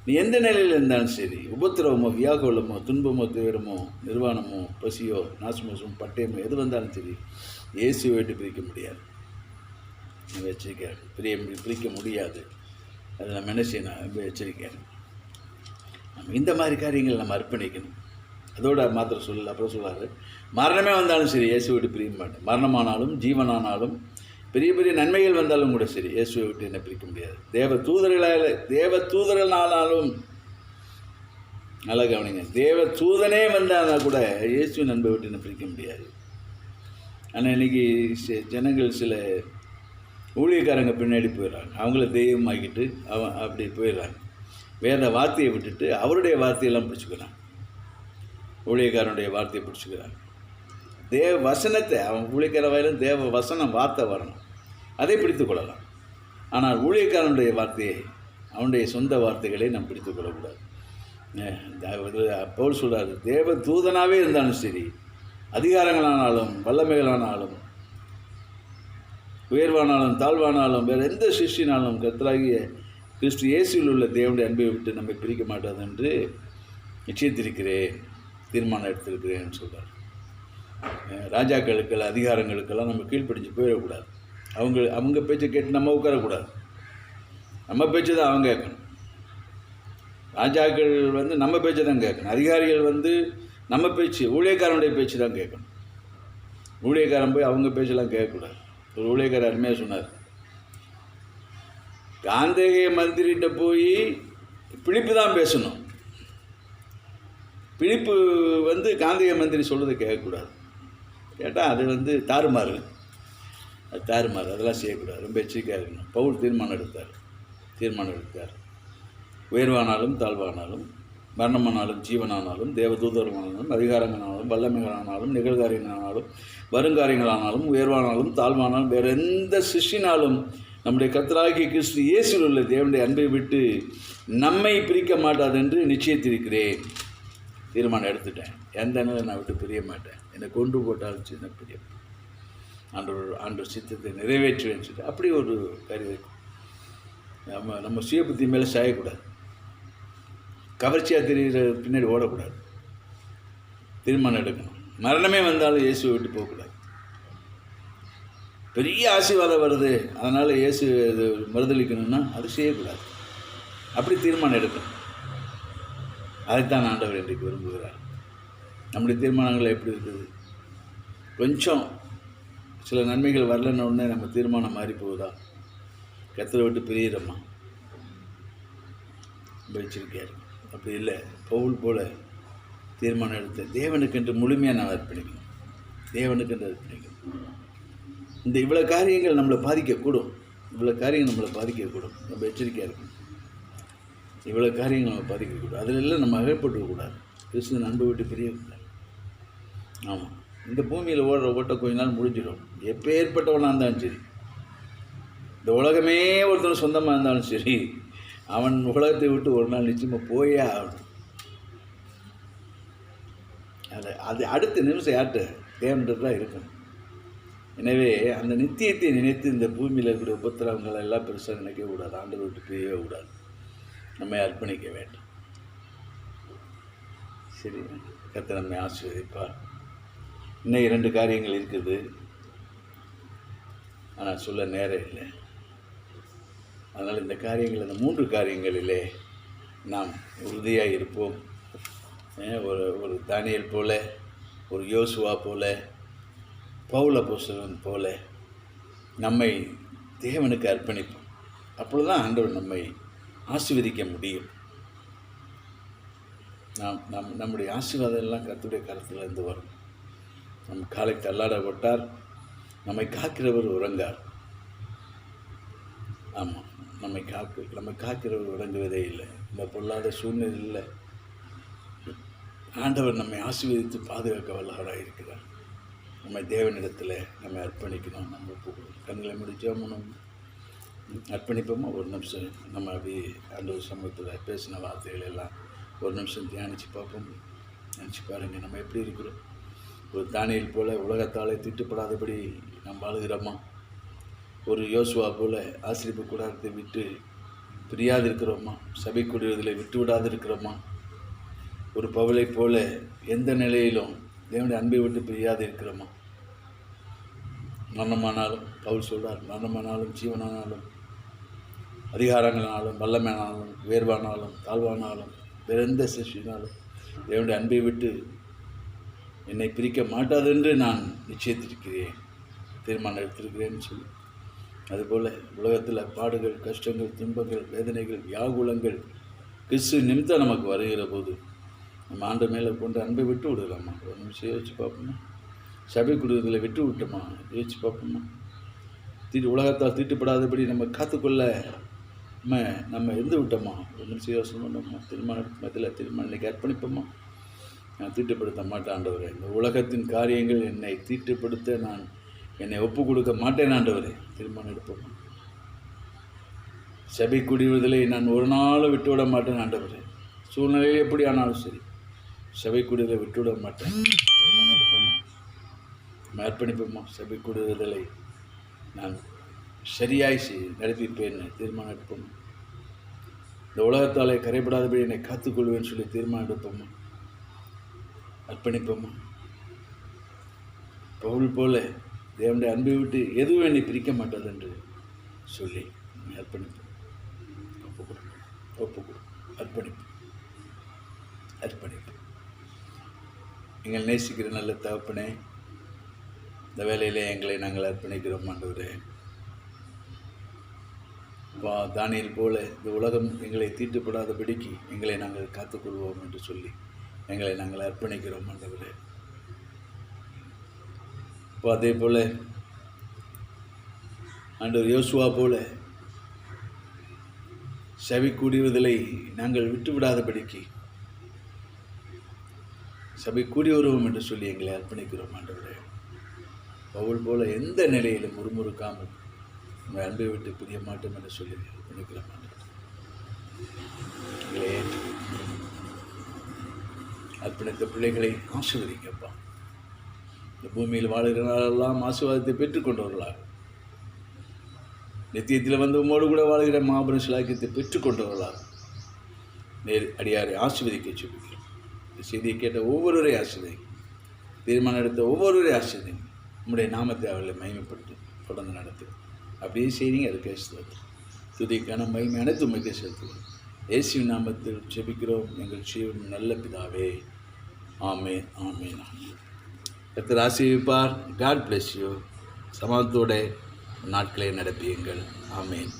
நீ எந்த நிலையில் இருந்தாலும் சரி, உபத்திரவமோ வியாகுலமோ துன்பமோ துயரமோ நிர்வாணமோ பசியோ நாசமோசமோ பட்டயமோ எது வந்தாலும் சரி, இயேசுவை விட்டு பிரிக்க முடியாது. நம்ம எச்சரிக்கையாக பிரிக்க முடியாது. அதை நம்ம என்ன செய்யணும்? ரொம்ப எச்சரிக்கையாக நம்ம இந்த மாதிரி காரியங்கள் நம்ம அர்ப்பணிக்கணும். அதோட மாத்திரம் சொல்லல. அப்புறம் சொல்கிறாரு, மரணமே வந்தாலும் சரி இயேசுவை விட்டு பிரிக்க மாட்டேன். மரணமானாலும் ஜீவனானாலும் பெரிய பெரிய நன்மைகள் வந்தாலும் கூட சரி, இயேசுவை விட்டு என்ன பிரிக்க முடியாது. தேவ தூதர்களானாலும் நல்லா கவனிங்க, தேவ தூதனே வந்தால் கூட இயேசுவின் அன்பை விட்டு என்ன பிரிக்க முடியாது. ஆனால் இன்றைக்கி ஜனங்கள் சில ஊழியக்காரங்க பின்னாடி போயிடுறாங்க, அவங்கள தெய்வமாக்கிட்டு அப்படி போயிடுறாங்க. வேற வார்த்தையை விட்டுட்டு அவருடைய வார்த்தையெல்லாம் பிடிச்சிக்கிறாங்க, ஊழியக்காரனுடைய வார்த்தையை பிடிச்சிக்கிறாங்க. தேவ வசனத்தை, அவன் ஊழியக்கார வாயிலும் தேவ வசனம் வார்த்தை வரணும், அதை பிடித்து கொள்ளலாம். ஆனால் ஊழியக்காரனுடைய வார்த்தையை, அவனுடைய சொந்த வார்த்தைகளை நாம் பிடித்து கொள்ளக்கூடாது. பவுல் சொல்கிறார், தேவ தூதனாகவே இருந்தாலும் சரி, அதிகாரங்களானாலும் வல்லமைகளானாலும் உயர்வானாலும் தாழ்வானாலும் வேறு எந்த சிருஷ்டினாலும் கர்த்தராகிய கிறிஸ்து இயேசுவில் உள்ள தேவனுடைய அன்பை விட்டு நம்மை பிரிக்க மாட்டாது என்று நிச்சயத்திருக்கிறேன், தீர்மானம் எடுத்திருக்கிறேன்னு சொல்கிறார். ராஜாக்களுக்கெல்லாம் அதிகாரங்களுக்கெல்லாம் நம்ம கீழ்ப்படிஞ்சு போயிடக்கூடாது. அவங்க பேச்சை கேட்டு நம்ம உட்காரக்கூடாது. நம்ம பேச்சு தான் அவங்க கேட்கணும். ராஜாக்கள் வந்து நம்ம பேச்சை தான் கேட்கணும். அதிகாரிகள் வந்து நம்ம பேச்சு, ஊழியக்காரனுடைய பேச்சு தான் கேட்கணும். ஊழியக்காரன் போய் அவங்க பேச்செல்லாம் கேட்கக்கூடாது. ஒரு ஊழியக்காரர் அருமையாக சொன்னார், காந்தேய மந்திரிகிட்ட போய் பிலிப்பு தான் பேசணும். பிலிப்பு வந்து காந்தேய மந்திரி சொல்கிறத கேட்கக்கூடாது. கேட்டால் அது வந்து தாறுமாறு, அதெல்லாம் செய்யக்கூடாது. ரொம்ப எச்சரிக்கையாக இருக்கணும். பவுல் தீர்மானம் எடுத்தார். உயர்வானாலும் தாழ்வானாலும், மரணமானாலும் ஜீவனானாலும், தேவதூதர்களானாலும், அதிகாரங்களானாலும், வல்லமைகளானாலும், நிகழ்காரியங்களானாலும், வருங்காரியங்களானாலும், உயர்வானாலும் தாழ்வானாலும் வேறு எந்த சிஷ்டினாலும் நம்முடைய கர்த்தராகிய கிறிஸ்து இயேசுவில் உள்ள தேவனுடைய அன்பை விட்டு நம்மை பிரிக்க மாட்டாது என்று நிச்சயத்திருக்கிறேன். தீர்மானம் எடுத்துட்டேன். எந்த நிலை நான் விட்டு பிரிய மாட்டேன். என்னை கொண்டு போட்டாலும் சின்ன பிரியம், ஆண்டவர் சித்தத்தை நிறைவேற்றுவேன்னு சொல்லி அப்படி ஒரு காரியம். நம்ம சுய புத்தி மேலே சாயக்கூடாது. கவர்ச்சியாக தெரிகிற பின்னாடி ஓடக்கூடாது. தீர்மானம் எடுக்கணும். மரணமே வந்தாலும் இயேசுவை விட்டு போகக்கூடாது. பெரிய ஆசீர்வாதம் வருது, அதனால் இயேசு இது மறுதளிக்கணும்னா அது செய்யக்கூடாது. அப்படி தீர்மானம் எடுக்கணும். அதைத்தான் ஆண்டவர் இன்றைக்கு விரும்புகிறார். நம்முடைய தீர்மானங்கள் எப்படி இருக்குது? கொஞ்சம் சில நன்மைகள் வரலன்னு உடனே நம்ம தீர்மானம் மாறி போகுதா? கர்த்தரை விட்டு பிரியிறோமா? எச்சரிக்கையார். அப்படி இல்லை, பவுல் போல தீர்மானம் எடுத்த தேவனுக்கென்று முழுமையாக நான் அர்ப்பணிக்கணும். தேவனுக்கென்று அர்ப்பணிக்கணும். இந்த இவ்வளோ காரியங்கள் நம்மளை பாதிக்கக்கூடும். ரொம்ப எச்சரிக்கையாக இருக்கணும். இவ்வளோ காரியங்கள் நம்ம பாதிக்கக்கூடாது. அதிலெல்லாம் நம்ம அகப்பட்டுக்கூடாது. கிறிஸ்துவின் அன்பை விட்டு பிரியக்கூடாது. ஆமாம், இந்த பூமியில் ஓடுற ஓட்ட கொஞ்ச நாள் முடிஞ்சிடும். எப்போ ஏற்பட்டவனாக இருந்தாலும் சரி, இந்த உலகமே ஒருத்தன் சொந்தமாக இருந்தாலும் சரி, அவன் உலகத்தை விட்டு ஒரு நாள் நிச்சயமாக போயே ஆகணும். அது அடுத்த நிமிஷம் யார்கிட்ட தேவன்றது தான் இருக்கும். எனவே அந்த நித்தியத்தை நினைத்து இந்த பூமியில் இருக்கிற உபத்திரவங்களை எல்லாம் பெருசாக நினைக்கக்கூடாது. ஆண்டவர் விட்டு பிரியவே கூடாது. நம்மை அர்ப்பணிக்க வேண்டும். சரி, கர்த்தர் நம்மை ஆசீர்வதிப்பார். இன்னும் 2 காரியங்கள் இருக்குது, ஆனால் சொல்ல நேரம் இல்லை. அதனால் இந்த காரியங்கள், இந்த 3 காரியங்களிலே நாம் உறுதியாக இருப்போம். ஒரு தானியேல் போல, ஒரு யோசுவா போல, பவுல் அப்போஸ்தலன் போல நம்மை தேவனுக்கு அர்ப்பணிப்போம். அப்பொழுது தான் ஆண்டவர் நம்மை ஆசீர்வதிக்க முடியும். நம்முடைய ஆசீர்வாதம் எல்லாம் கர்த்தருடைய கரத்தில் இருந்து வரும். நம் காலை தள்ளாட விட்டார், நம்மை காக்கிறவர் உறங்கார். ஆமாம், நம்மை காக்கிறவர் உறங்குவதே இல்லை. இந்த பொல்லாத சூழ்நிலையில் ஆண்டவர் நம்மை ஆசீர்வதித்து பாதுகாக்க வல்லவராக இருக்கிறார். நம்ம தேவனிடத்தில் நம்ம அர்ப்பணிக்கணும். நம்ம கண்களை முடிச்சோம்னும் அர்ப்பணிப்போமா? ஒரு நிமிஷம் நம்ம அப்படியே ஆண்டவர் சமூகத்தில் பேசின வார்த்தைகள் எல்லாம் ஒரு நிமிஷம் தியானித்து பார்ப்போம். நினச்சி பாருங்கள், நம்ம எப்படி இருக்கிறோம்? ஒரு தானியேல் போல் உலகத்தாலே திட்டுப்படாதபடி நம்ம வாழுகிறோமா? ஒரு யோசுவா போல் ஆசிரியப்பு கூடாரத்தை விட்டு பிரியாது இருக்கிறோமா? சபை கூடுவதில் விட்டு விடாது இருக்கிறோமா? ஒரு பவுலை போல எந்த நிலையிலும் தேவனுடைய அன்பை விட்டு பிரியாது இருக்கிறோமா? மரணமானாலும், பவுல் சொல்கிறார், மரணமானாலும் ஜீவனானாலும், அதிகாரங்களானாலும், வல்லமையானாலும், உயர்வானாலும், தாழ்வானாலும், வேறு எந்த சிருஷ்டினாலும் தேவனுடைய அன்பை விட்டு என்னை பிரிக்க மாட்டாதென்று நான் நிச்சயித்திருக்கிறேன், தீர்மானம் எடுத்திருக்கிறேன்னு சொல்லி. அதுபோல் உலகத்தில் பாடுகள், கஷ்டங்கள், துன்பங்கள், வேதனைகள், வியாகுலங்கள் கிறிஸ்து நிமித்தம் நமக்கு வருகிற போது நம்ம ஆண்டு மேலே கொண்டு அன்பை விட்டு விடலாமா? ஒரு நிமிஷம் யோசிச்சு பார்ப்போமா? சபை குடும்பத்தில் விட்டு விட்டோமா? யோசிச்சு பார்ப்போமா? உலகத்தால் தீட்டுப்படாதபடி நம்ம காத்துக்கொள்ள நம்ம இருந்து விட்டோமா? ஒரு நிமிஷம் யோசனை பண்ணோமா? தீர்மானம் இன்றைக்கி அர்ப்பணிப்போமா? நான் தீட்டுப்படுத்த மாட்டேன் ஆண்டவரே. இந்த உலகத்தின் காரியங்கள் என்னை தீட்டுப்படுத்த என்னை ஒப்பு கொடுக்க மாட்டேன் ஆண்டவரே. தீர்மானம் எடுப்போமா? சபை குடிவதிலை நான் ஒரு நாளும் விட்டு விட மாட்டேன் ஆண்டவரே. சூழ்நிலையில் எப்படி ஆனாலும் சரி, சபை கூடுதலை விட்டுவிட மாட்டேன். தீர்மானம் எடுப்போமா? நம்ம அர்ப்பணிப்போமா? சபை கூடுதலை நான் சரியாய் நடப்பிப்பேன்னு தீர்மானம் எடுப்போமா? இந்த உலகத்தாலே கரைப்படாதபடி என்னை காத்துக்கொள்வேன்னு சொல்லி தீர்மானம் எடுப்போமா? அர்ப்பணிப்போமா? பவுல் போல தேவனுடைய அன்பை விட்டு எதுவும் என்னை பிரிக்க மாட்டாது என்று சொல்லி அர்ப்பணிப்போம். ஒப்புக்கொடு அர்ப்பணிப்பு. எங்கள் நேசிக்கிற நல்ல தகப்பனே, இந்த வேலையிலே எங்களை நாங்கள் அர்ப்பணிக்கிறோம் ஆண்டவரே. தானியேல் போல இந்த உலகம் எங்களை தீட்டுப்படாதபடிக்கு எங்களை நாங்கள் காத்துக்கொள்வோம் என்று சொல்லி எங்களை நாங்கள் அர்ப்பணிக்கிறோம் ஆண்டவரே. அதே போல் ஆண்டவர் யோசுவா போல சபை கூடியவதிலை நாங்கள் விட்டுவிடாதபடிக்கு சபை கூடி வருவோம் என்று சொல்லி எங்களை அர்ப்பணிக்கிறோம் ஆண்டவரே. பவுல் போல எந்த நிலையிலும் முறுமுறுக்காமல் உங்கள் அன்பை விட்டு பிரிய மாட்டோம் என்று சொல்லி அர்ப்பணிக்கிறோம் ஆண்டவரே. எங்களை அர்ப்பணித்த பிள்ளைகளை ஆசீர்வதிங்கப்பா. இந்த பூமியில் வாழ்கிறனாலெல்லாம் ஆசீர்வாதத்தை பெற்றுக்கொண்டவர்களாக, நித்தியத்தில் வந்து உம்மோடு கூட வாழ்கிற மாபெரும் சிலாக்கியத்தை பெற்றுக்கொண்டவர்களாக அடியாரை ஆசீர்வதிக்க சொல்லுகிறோம். இந்த செய்தியை கேட்ட ஒவ்வொருவரையும் ஆசீர்வதிங்க. தீர்மானம் எடுத்த ஒவ்வொருவரையும் ஆசீர்வதிங்க. உங்களுடைய நாமத்தை அவர்களை மகிமைப்படுத்தி தொடர்ந்து நடத்து. அப்படியே செய்திங்க. அதுக்கு ஸ்தோத்திரம். துதிக்கான மகிமை அனைத்து உண்மைக்கு செலுத்துவோம். இயேசுவின் நாமத்தில் ஜெபிக்கிறோம் எங்கள் ஜீவன் நல்ல பிதாவே. ஆமென், ஆமென், ஆமென். கர்த்தர் ஆசீர்வதிப்பார். God bless you. சமாதானத்தோட நாட்களை நடப்பியுங்கள். ஆமென்.